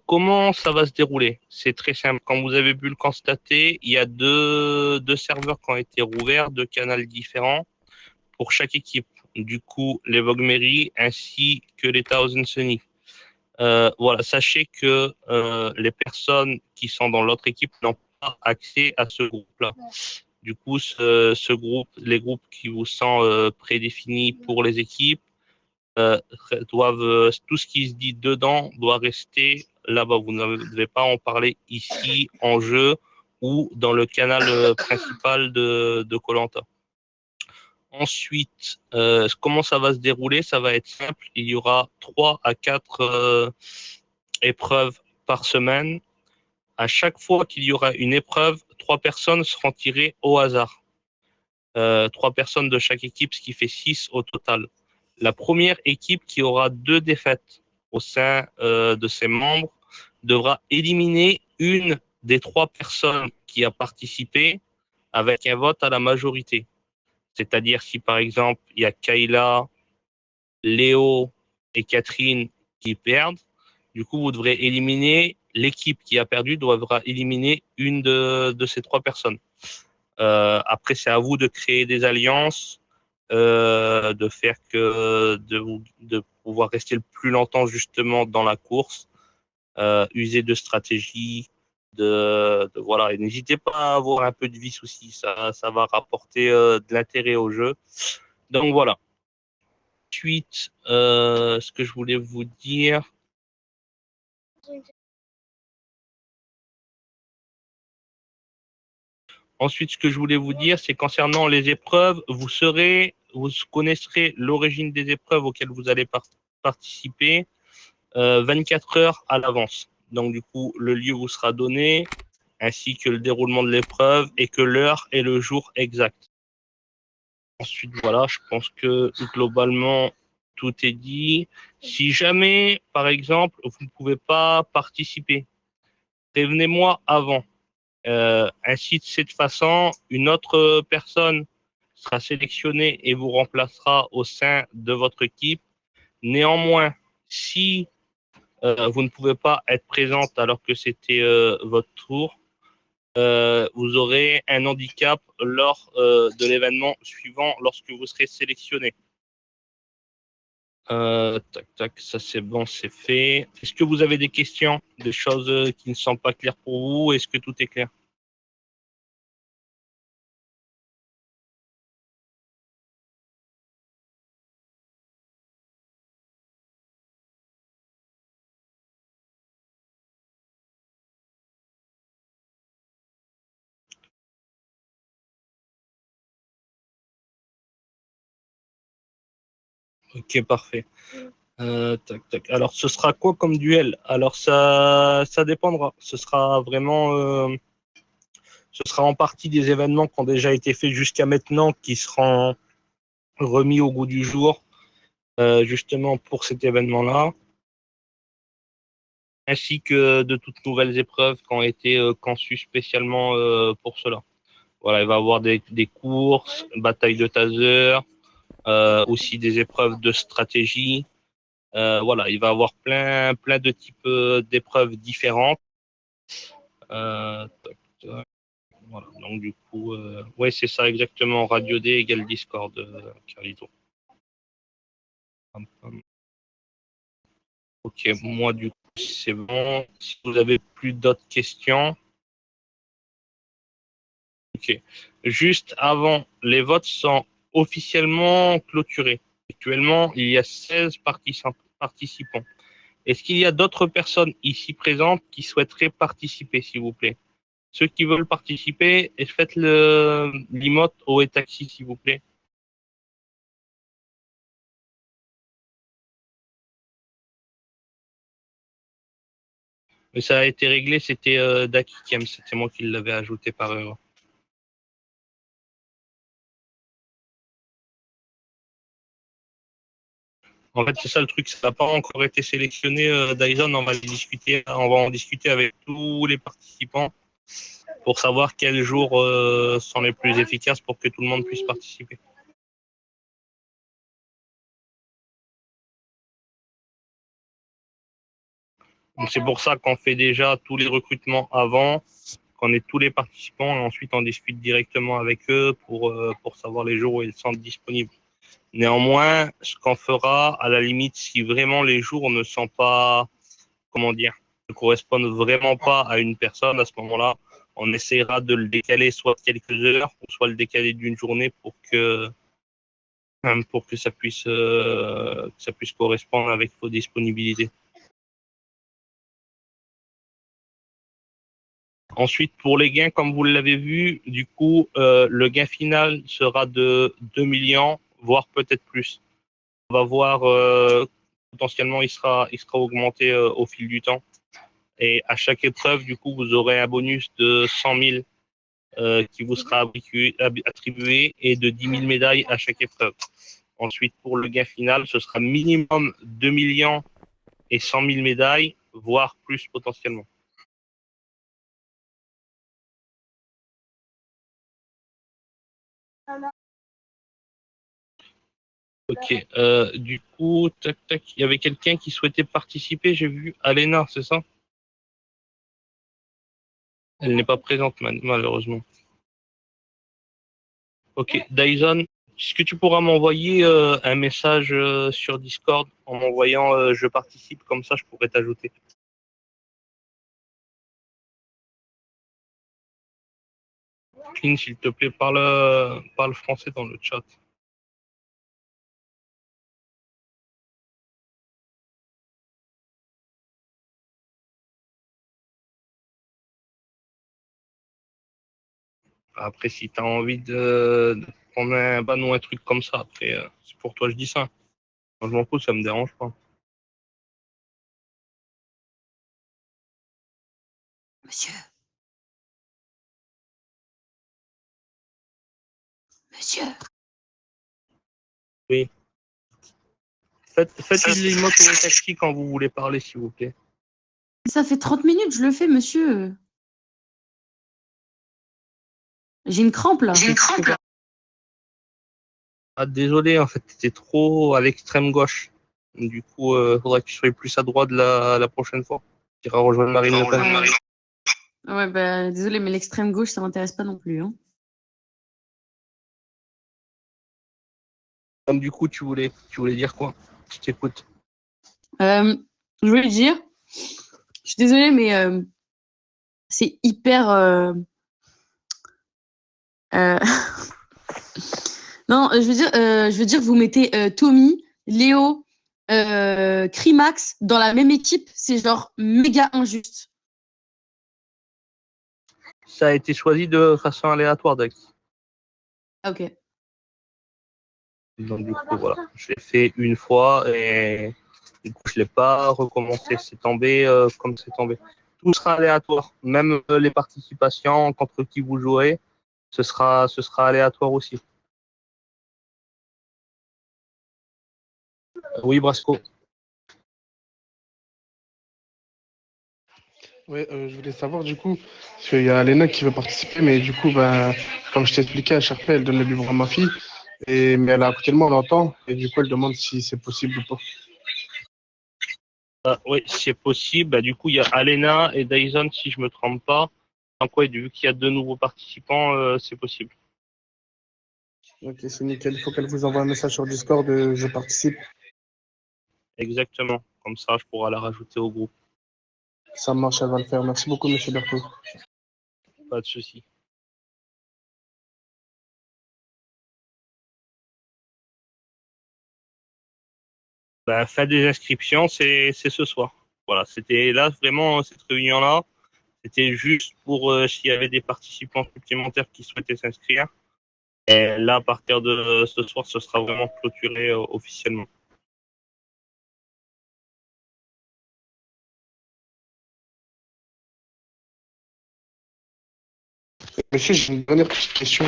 Comment ça va se dérouler? C'est très simple. Comme vous avez pu le constater, il y a deux serveurs qui ont été rouverts, deux canaux différents pour chaque équipe. Du coup, les Vogue Mary ainsi que les Thousand Sunny. Voilà, sachez que les personnes qui sont dans l'autre équipe n'ont pas accès à ce groupe-là. Du coup, ce groupe, les groupes qui vous sont prédéfinis pour les équipes, doivent, tout ce qui se dit dedans doit rester là-bas. Vous ne devez pas en parler ici en jeu ou dans le canal principal de koh. Ensuite, comment ça va se dérouler? Ça va être simple. Il y aura 3 à 4 épreuves par semaine. À chaque fois qu'il y aura une épreuve, 3 personnes seront tirées au hasard. 3 personnes de chaque équipe, ce qui fait 6 au total. La première équipe qui aura 2 défaites au sein de ses membres devra éliminer une des 3 personnes qui a participé avec un vote à la majorité. C'est-à-dire si par exemple il y a Kayla, Léo et Catherine qui perdent, du coup vous devrez éliminer l'équipe qui a perdu devra éliminer une de ces 3 personnes. Après c'est à vous de créer des alliances, de faire que de pouvoir rester le plus longtemps justement dans la course, user de stratégie, voilà. Et n'hésitez pas à avoir un peu de vice aussi, ça va rapporter de l'intérêt au jeu. Donc voilà. Ensuite, ce que je voulais vous dire. Ensuite, ce que je voulais vous dire, c'est concernant les épreuves, vous connaîtrez l'origine des épreuves auxquelles vous allez participer 24 heures à l'avance. Donc du coup, le lieu vous sera donné, ainsi que le déroulement de l'épreuve et que l'heure et le jour exact. Ensuite, voilà, je pense que globalement, tout est dit. Si jamais, par exemple, vous ne pouvez pas participer, prévenez-moi avant. Ainsi, de cette façon, une autre personne sera sélectionnée et vous remplacera au sein de votre équipe. Néanmoins, si vous ne pouvez pas être présente alors que c'était votre tour, vous aurez un handicap lors de l'événement suivant lorsque vous serez sélectionné. Tac, tac, ça c'est bon, c'est fait. Est-ce que vous avez des questions, des choses qui ne sont pas claires pour vous? Est-ce que tout est clair? Ok, parfait. Tac, tac. Alors, ce sera quoi comme duel? Alors, ça dépendra. Ce sera vraiment, ce sera en partie des événements qui ont déjà été faits jusqu'à maintenant, qui seront remis au goût du jour, justement pour cet événement-là, ainsi que de toutes nouvelles épreuves qui ont été conçues spécialement pour cela. Voilà, il va y avoir des courses, bataille de taser, aussi des épreuves de stratégie. Voilà, il va y avoir plein de types d'épreuves différentes. Tac, tac. Voilà, donc du coup, ouais, c'est ça exactement, Radio D égale Discord, Carlito. Ok, moi du coup, c'est bon. Si vous avez plus d'autres questions. Ok. Juste avant, les votes sont officiellement clôturés. Actuellement, il y a 16 participants. Est-ce qu'il y a d'autres personnes ici présentes qui souhaiteraient participer, s'il vous plaît? Ceux qui veulent participer, faites l'emote au taxi, s'il vous plaît. Mais ça a été réglé, c'était Dakikem, c'était moi qui l'avais ajouté par erreur. En fait, c'est ça le truc, ça n'a pas encore été sélectionné, Dyson, on va en discuter avec tous les participants pour savoir quels jours sont les plus efficaces pour que tout le monde puisse participer. Donc c'est pour ça qu'on fait déjà tous les recrutements avant, qu'on ait tous les participants et ensuite on discute directement avec eux pour savoir les jours où ils sont disponibles. Néanmoins, ce qu'on fera, à la limite, si vraiment les jours ne sont pas, comment dire, ne correspondent vraiment pas à une personne, à ce moment-là, on essaiera de le décaler soit de quelques heures, ou soit le décaler d'une journée pour que ça puisse correspondre avec vos disponibilités. Ensuite, pour les gains, comme vous l'avez vu, du coup, le gain final sera de 2 millions, voire peut-être plus. On va voir, potentiellement, il sera augmenté au fil du temps. Et à chaque épreuve, du coup, vous aurez un bonus de 100 000 qui vous sera attribué et de 10 000 médailles à chaque épreuve. Ensuite, pour le gain final, ce sera minimum 2 millions et 100 000 médailles, voire plus potentiellement. Ok, du coup, tac, tac, il y avait quelqu'un qui souhaitait participer, j'ai vu Alena, c'est ça? Elle n'est pas présente malheureusement. Ok, Dyson, est-ce que tu pourras m'envoyer un message sur Discord en m'envoyant je participe, comme ça je pourrais t'ajouter. Clean, s'il te plaît, parle français dans le chat. Après, si tu as envie de prendre un ban ou un truc comme ça, après, c'est pour toi, je dis ça. Moi, je m'en fous, ça me dérange pas. Monsieur. Monsieur. Oui. Faites une emote au taxi quand vous voulez parler, s'il vous plaît. Ça fait 30 minutes, je le fais, monsieur. J'ai une crampe, là. Ah, désolé, en fait, t'étais trop à l'extrême gauche. Du coup, faudrait que tu sois plus à droite la prochaine fois. Tu iras rejoindre Marine Le Pen. Ouais, bah, désolé, mais l'extrême gauche, ça m'intéresse pas non plus. Hein. Donc, du coup, tu voulais dire quoi? Je t'écoute. Je voulais dire, je suis désolée, mais c'est hyper. Non, je veux dire, vous mettez Tommy, Léo, Crimax dans la même équipe, c'est genre méga injuste. Ça a été choisi de façon aléatoire, Dex. Ok. Donc, du coup, voilà. Je l'ai fait une fois et du coup, je l'ai pas recommencé. C'est tombé comme c'est tombé. Tout sera aléatoire. Même les participations contre qui vous jouerez, ce sera aléatoire aussi. Oui, Brasco. Ouais, je voulais savoir du coup, parce qu'il y a Léna qui veut participer, mais du coup, ben, comme je t'ai expliqué, à chaque fois, elle donne le livre à ma fille, mais elle a actuellement longtemps, et du coup, elle demande si c'est possible ou pas. Oui, c'est possible. Bah, du coup, il y a Alena et Dyson, si je me trompe pas. Donc, ouais, vu qu'il y a 2 nouveaux participants, c'est possible. Ok, c'est nickel. Il faut qu'elle vous envoie un message sur Discord, je participe. Exactement. Comme ça, je pourrai la rajouter au groupe. Ça marche, elle va le faire. Merci beaucoup, monsieur Berthaud. Pas de souci. Bah, fin des inscriptions, c'est ce soir. Voilà, c'était là vraiment cette réunion-là. C'était juste pour s'il y avait des participants supplémentaires qui souhaitaient s'inscrire. Et là, à partir de ce soir, ce sera vraiment clôturé officiellement. Monsieur, j'ai une dernière petite question.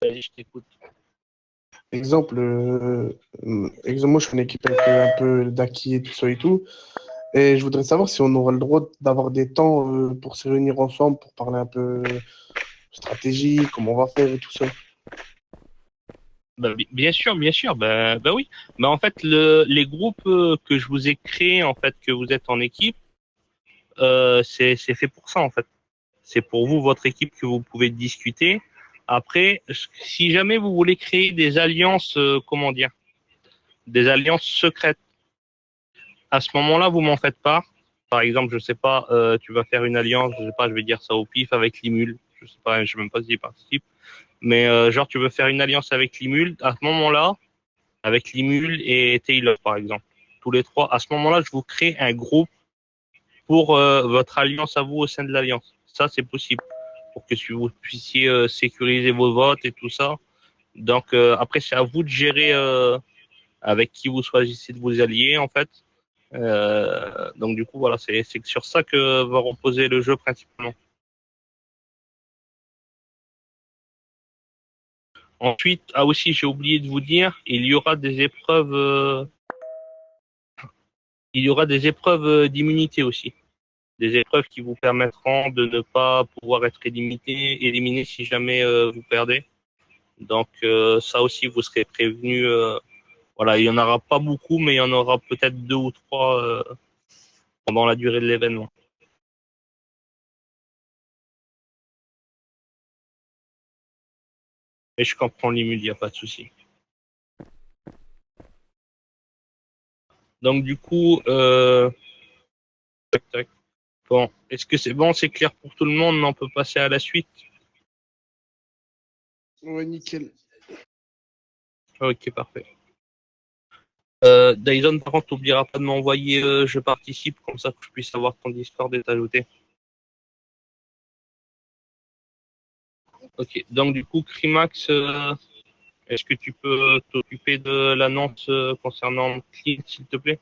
Vas-y, je t'écoute. Exemple, moi, je suis une équipe avec un peu d'acquis et tout ça et tout. Et je voudrais savoir si on aura le droit d'avoir des temps pour se réunir ensemble, pour parler un peu stratégie, comment on va faire et tout ça. Bah, bien sûr, bien sûr. Bah oui. Bah en fait, les groupes que je vous ai créés, en fait, que vous êtes en équipe, c'est fait pour ça en fait. C'est pour vous, votre équipe, que vous pouvez discuter. Après, si jamais vous voulez créer des alliances, comment dire, des alliances secrètes, à ce moment-là, vous m'en faites part. Par exemple, je sais pas, tu vas faire une alliance, je sais pas, je vais dire ça au pif avec Limul. Je sais pas, je sais même pas s'il participe. Mais genre, tu veux faire une alliance avec Limul. À ce moment-là, avec Limul et Taylor, par exemple, tous les trois, à ce moment-là, je vous crée un groupe pour votre alliance à vous au sein de l'alliance. Ça, c'est possible pour que vous puissiez sécuriser vos votes et tout ça. Donc après, c'est à vous de gérer avec qui vous choisissez de vous allier en fait. Donc du coup, voilà, c'est sur ça que va reposer le jeu principalement. Ensuite, ah aussi, j'ai oublié de vous dire, il y aura des épreuves d'immunité aussi. Des épreuves qui vous permettront de ne pas pouvoir être éliminé si jamais vous perdez. Donc ça aussi, vous serez prévenu. Voilà, il y en aura pas beaucoup, mais il y en aura peut-être 2 ou 3 pendant la durée de l'événement. Mais je comprends l'immunité, il n'y a pas de souci. Donc du coup, tac, tac. Bon, est-ce que c'est bon, c'est clair pour tout le monde? On peut passer à la suite. Ouais, nickel. Ok, parfait. Dyson, par contre, t'oublieras pas de m'envoyer je participe, comme ça que je puisse avoir ton Discord et t'ajouter. Ok, donc du coup, Crimax, est-ce que tu peux t'occuper de l'annonce concernant Clint, s'il te plaît?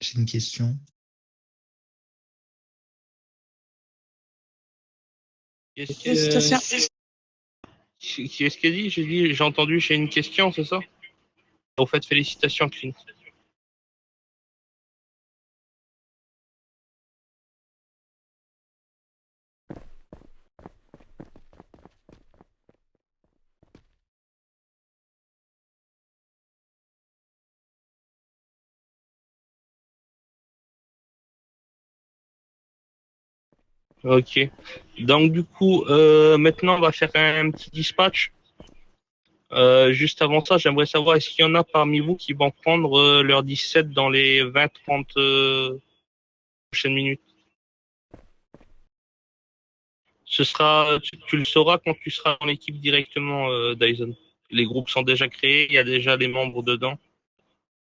J'ai une question. Félicitations. Qui est-ce qui a dit? J'ai entendu, j'ai une question, c'est ça? Au fait, félicitations, Clint. Ok. Donc du coup, maintenant on va faire un petit dispatch. Juste avant ça, j'aimerais savoir est-ce qu'il y en a parmi vous qui vont prendre leur 17 dans les 20-30 prochaines minutes. Tu le sauras quand tu seras dans l'équipe directement, Dyson. Les groupes sont déjà créés, il y a déjà les membres dedans,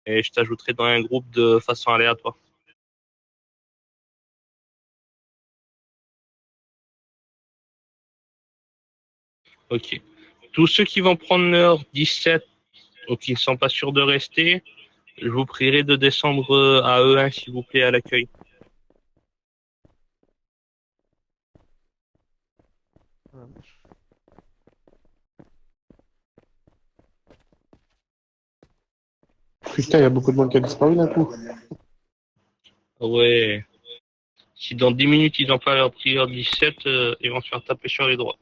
et je t'ajouterai dans un groupe de façon aléatoire. Ok. Tous ceux qui vont prendre leur 17 ou qui ne sont pas sûrs de rester, je vous prierai de descendre à E1 s'il vous plaît à l'accueil. Putain, il y a beaucoup de monde qui a disparu d'un coup. Ouais. Si dans 10 minutes ils n'ont pas leur prière 17, ils vont se faire taper sur les droits.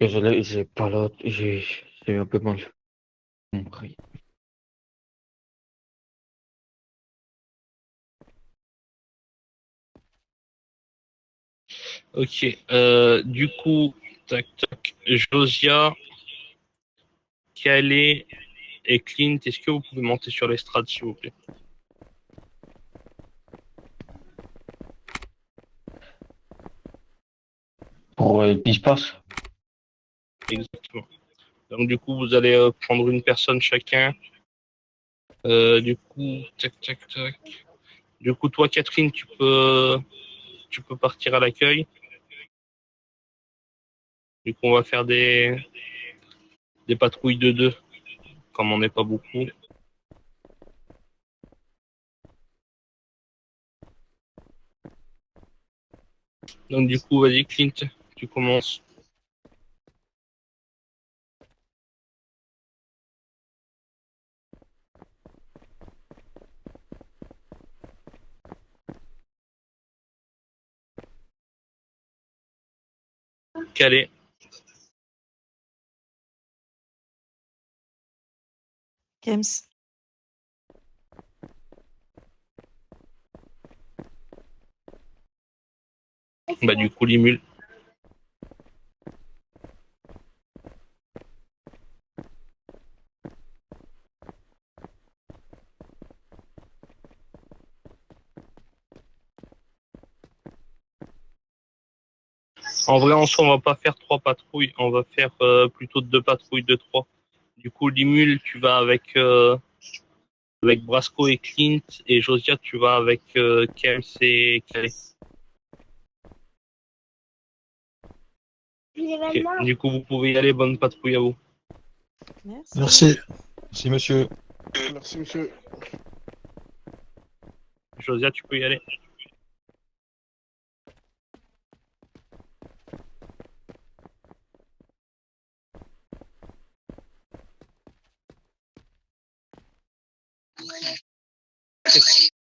Désolé, j'ai pas l'autre, j'ai eu un peu mal compris. Ok. Du coup, tac tac. Josia, Calais et Clint, est-ce que vous pouvez monter sur l'estrade s'il vous plaît? Pour le dispatch, Exactement. Donc du coup, vous allez prendre une personne chacun. Du coup, tac tac tac. Du coup, toi, Catherine, tu peux partir à l'accueil. Du coup, on va faire des patrouilles de deux, comme on n'est pas beaucoup. Donc du coup, vas-y, Clint, tu commences. Calais. Kems. Bah du coup, Limul. En vrai, en soi, on va pas faire 3 patrouilles, on va faire plutôt 2 patrouilles de 3. Du coup, Limul, tu vas avec Brasco et Clint, et Josia, tu vas avec Kems et Calais. Ok. Du coup, vous pouvez y aller, bonne patrouille à vous. Merci. Merci, monsieur. Merci, monsieur. Josia, tu peux y aller.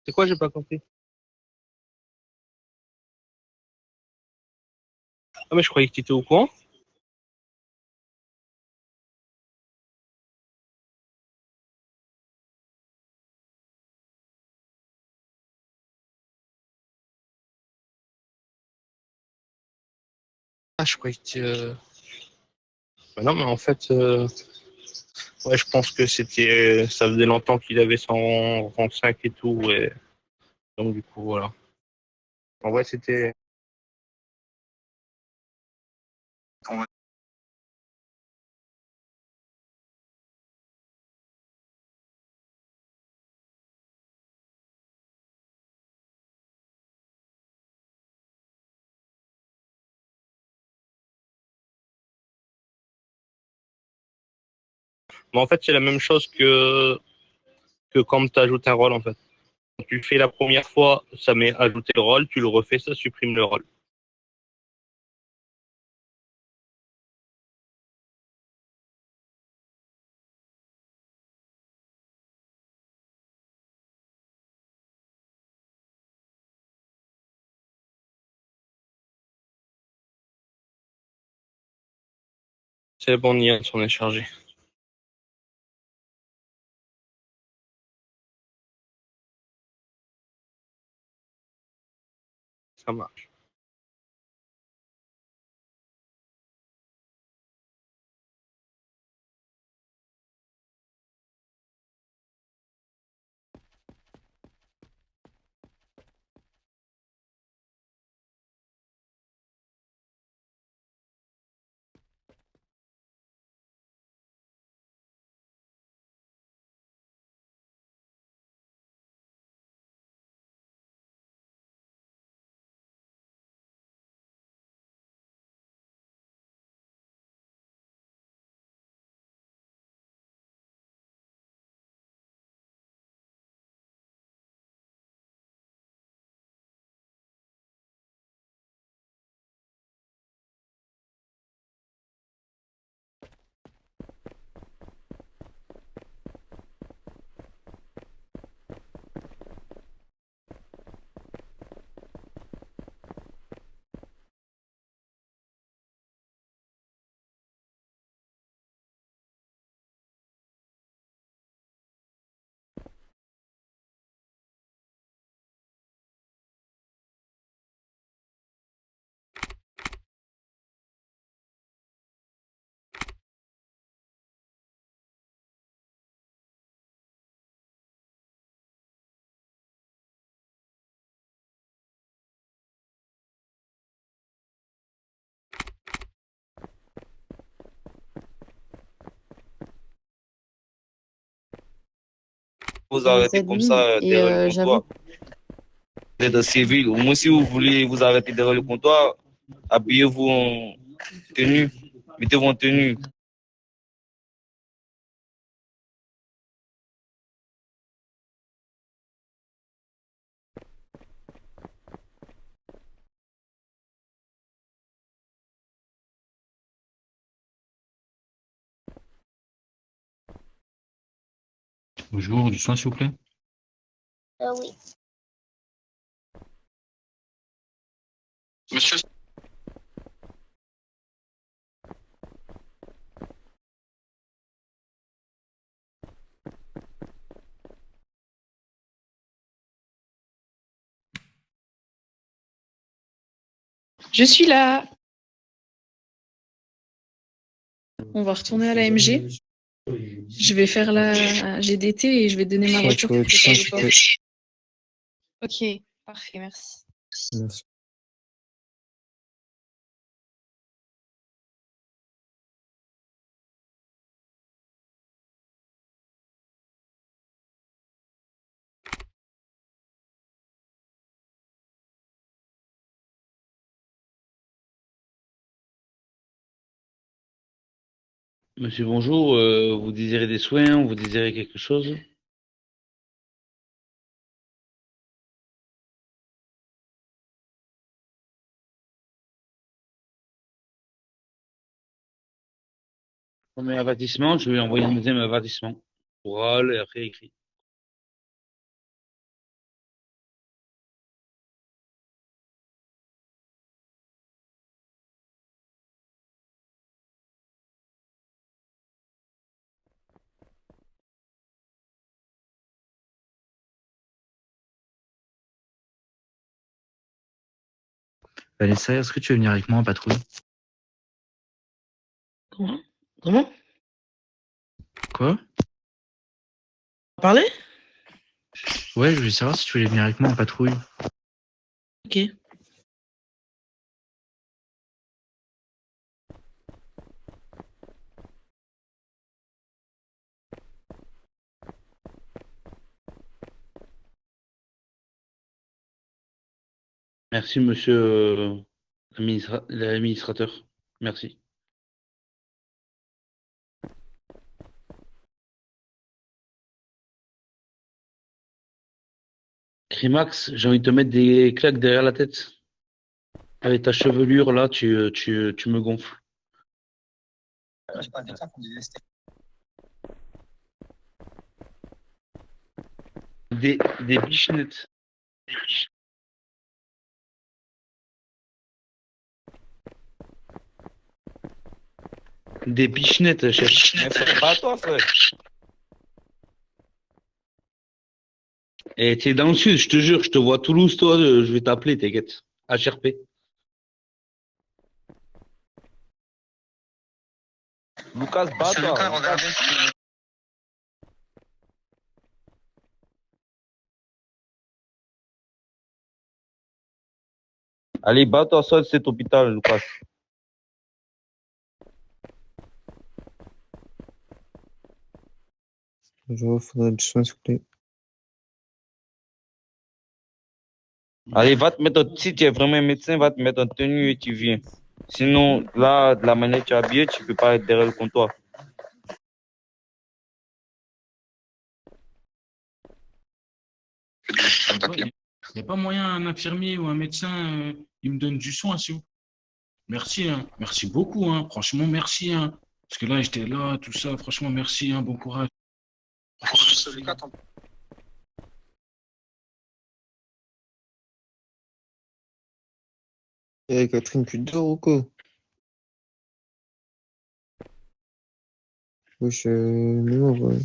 C'est quoi, j'ai pas compris? Ah, mais je croyais que tu étais au courant. Ah, je croyais que bah non, mais en fait, ouais, je pense que ça faisait longtemps qu'il avait son rang 5 et tout, et donc du coup, voilà. En vrai, c'était. Mais en fait, c'est la même chose que quand tu ajoutes un rôle, en fait. Quand tu le fais la première fois, ça met ajouter le rôle, tu le refais, ça supprime le rôle. C'est bon, Nian, on est chargé. Ça marche. Vous arrêtez comme ça derrière le comptoir. Vous êtes civil. Au moins, si vous voulez vous arrêter derrière le comptoir, habillez-vous en tenue. Mettez-vous en tenue. Bonjour, du soin, s'il vous plaît. Oui. Monsieur. Je suis là. On va retourner à la MG. Je vais faire la GDT et je vais donner ma voiture pour que tu ailles au port. Ok, parfait, merci. Merci. Monsieur, bonjour. Vous désirez des soins? Vous désirez quelque chose? Premier avertissement, je vais envoyer un deuxième avertissement. Oral et après écrit. Vanessa, est-ce que tu veux venir avec moi en patrouille? Comment? Comment? Quoi? Parler? Ouais, je voulais savoir si tu voulais venir avec moi en patrouille. Ok. Merci, monsieur l'administrateur. Merci. Crimax, j'ai envie de te mettre des claques derrière la tête. Avec ta chevelure, là, tu me gonfles. Des bichenettes. Des bichenettes, chef. Mais frère, bats-toi, frère. Et t'es dans le sud, je te jure, je te vois à Toulouse, toi, je vais t'appeler, t'inquiète. HRP. Lucas, bats-toi. Allez, bats-toi seul, cet hôpital, Lucas. Bonjour, faudrait du soin, s'il vous plaît. Allez, va te mettre, si tu es vraiment un médecin, va te mettre en tenue et tu viens. Sinon, là, de la manière que tu es habillé, tu peux pas être derrière le comptoir. Il n'y a pas moyen, un infirmier ou un médecin, il me donne du soin, s'il vous plaît. Merci, hein. Merci beaucoup, hein. Franchement, merci, hein. Parce que là, j'étais là, tout ça. Franchement, merci, hein. Bon courage. Eh, Catherine, tu dors ou quoi? Wesh, non, ouais.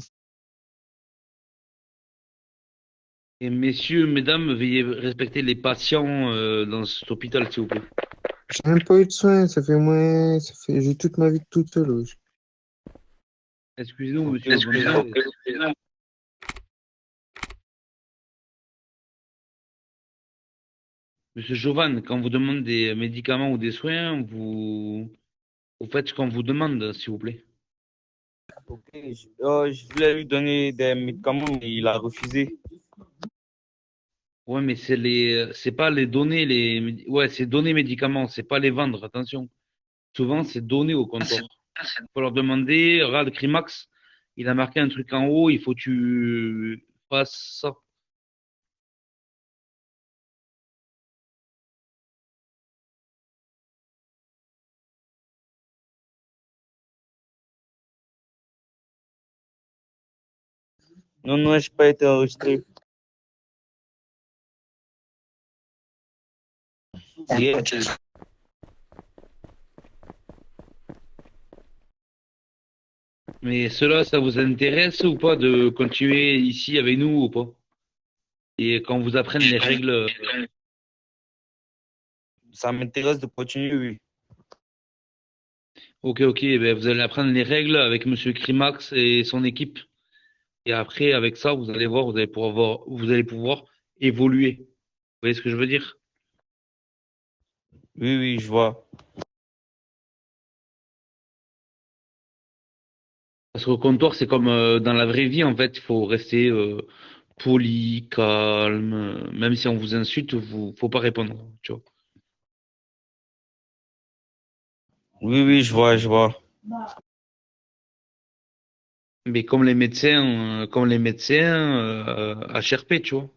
Et messieurs, mesdames, veuillez respecter les patients dans cet hôpital, s'il vous plaît. J'ai même pas eu de soins, j'ai toute ma vie toute seule, wesh. Excusez-nous, monsieur. Monsieur Jovan, quand on vous demande des médicaments ou des soins, vous faites ce qu'on vous demande, s'il vous plaît. Ok, je voulais lui donner des médicaments, mais il a refusé. Ouais, mais c'est pas les donner ouais, c'est donner médicaments, c'est pas les vendre, attention. Souvent, c'est donner au comptoir. Il faut leur demander, regarde, Crimax, il a marqué un truc en haut, il faut que tu fasses ça. Non, non, je n'ai pas été enregistré. Yeah. Mais cela, ça vous intéresse ou pas de continuer ici avec nous ou pas? Et quand vous apprennent les règles. Ça m'intéresse de continuer, oui. Ok, ok, ben vous allez apprendre les règles avec Monsieur Crimax et son équipe. Et après, avec ça, vous allez voir, vous allez pouvoir évoluer. Vous voyez ce que je veux dire? Oui, oui, je vois. Parce qu'au comptoir, c'est comme dans la vraie vie, en fait, il faut rester poli, calme. Même si on vous insulte, faut pas répondre. Tu vois. Oui, oui, je vois, je vois. Mais comme les médecins HRP, tu vois.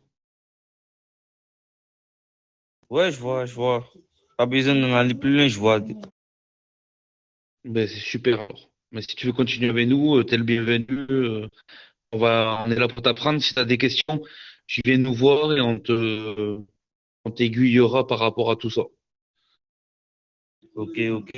Ouais, je vois, je vois. Pas besoin d'en aller plus loin, je vois. Ben, c'est super alors. Mais si tu veux continuer avec nous, t'es le bienvenu. On est là pour t'apprendre. Si tu as des questions, tu viens nous voir et on t'aiguillera par rapport à tout ça. Ok, ok.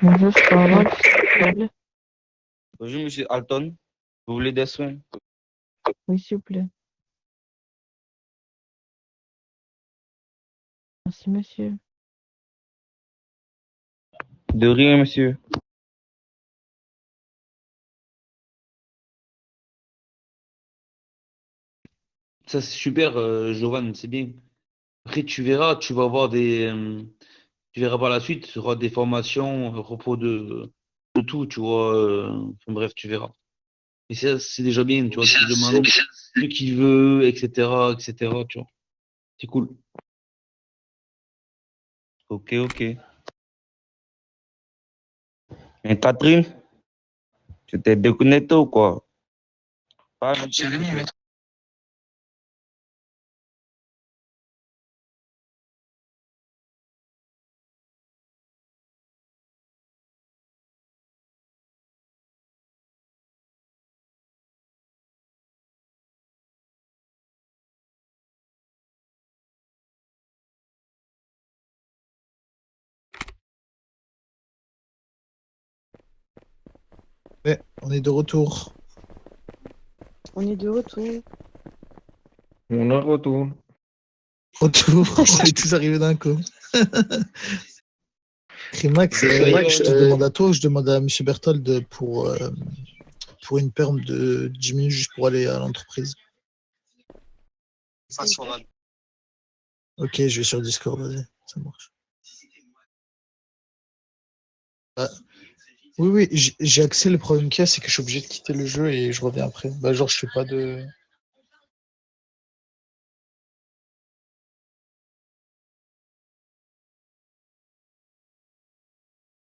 Bonjour, je peux avoir s'il vous plaît? Bonjour, monsieur Alton. Vous voulez des soins? Oui, s'il vous plaît. Merci, monsieur. De rien, monsieur. Ça, c'est super, Jovan, c'est bien. Après, tu verras, tu vas avoir tu verras par la suite, tu auras des formations à propos de tout, tu vois. Enfin, bref, tu verras. Et ça, c'est déjà bien, tu vois. Tu demandes ce qu'il veut, etc., etc., tu vois. C'est cool. Ok, ok. Mais Catherine, tu t'es déconnecté ou quoi? Pas un petit peu. Ouais, on est de retour. On est de retour. On en retourne. Retour, on est tous arrivés d'un coup. Crimax, je te demande à toi ou je demande à M. Berthold pour une perme de 10 minutes juste pour aller à l'entreprise. Ok, je vais sur Discord, vas-y, ça marche. Ah, oui, oui, j'ai accès. Le problème qu'il y a, c'est que je suis obligé de quitter le jeu et je reviens après. Bah, genre, je fais pas de.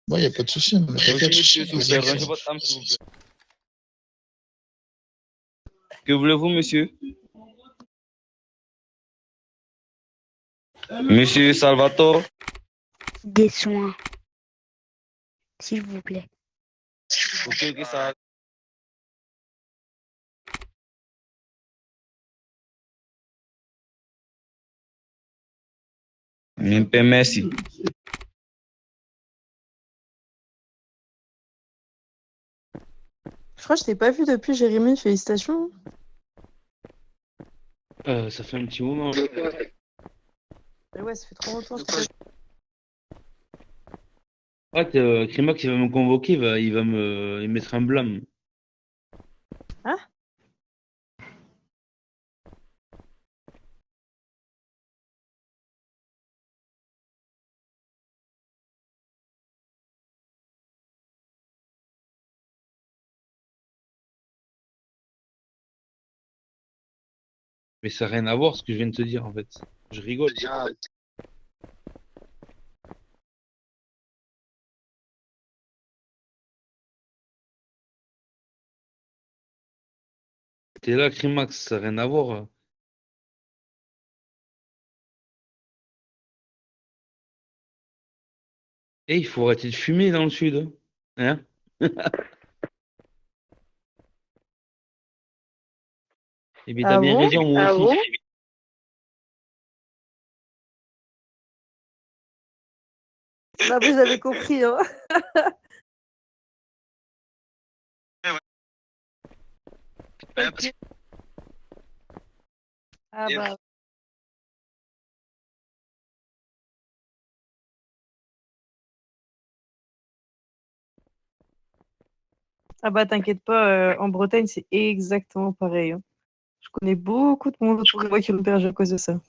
Bon, il n'y a pas de souci. Mais Ok, t'inquiète. monsieur, s'il vous plaît, rangez votre âme, s'il vous plaît. Que voulez-vous, monsieur? Monsieur Salvatore? Des soins, s'il vous plaît. Ok, ok, ça. Merci. Je crois que je t'ai pas vu depuis, Jérémy. Félicitations. Ça fait un petit moment. Mais ouais, ça fait trop longtemps. Je t'ai pas vu. Ouais, Crimax, il va me convoquer, il va me mettre un blâme. Hein? Mais ça n'a rien à voir ce que je viens de te dire, en fait. Je rigole. T'es là, Crimax, ça n'a rien à voir. Et il faut arrêter de fumer dans le sud. Hein? Eh bien, t'as Ah bien bon? raison, moi aussi. Bah, vous avez compris, hein. Ok. Ah bah. Ah bah t'inquiète pas, en Bretagne c'est exactement pareil, hein. Je connais beaucoup de monde autour de moi qui ont perdu à cause de ça.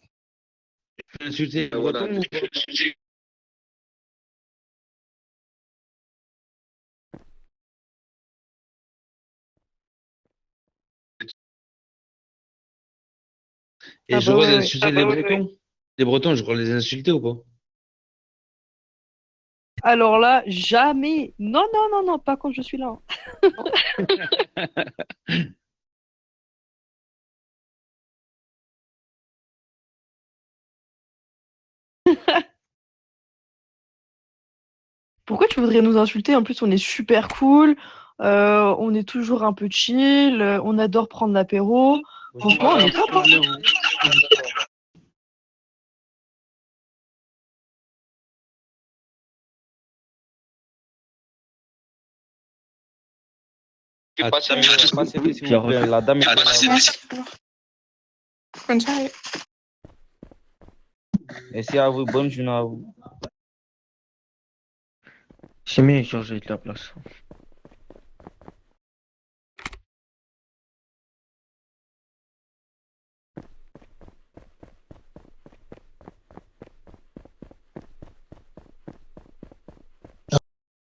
Insulter les Bretons ou pas? Et Ah je bah dois ouais, ouais. insulter les Bretons. Les Bretons, je dois les insulter ou pas? Alors là, jamais. Non, non, non, non, pas quand je suis là, hein. Pourquoi tu voudrais nous insulter? En plus, on est super cool, on est toujours un peu chill, on adore prendre l'apéro. Franchement, on est top, hein. Passez, s'il vous plaît. La dame est là. Bonne soirée. Merci à vous. Bonne journée à vous. C'est mieux, changer de la place.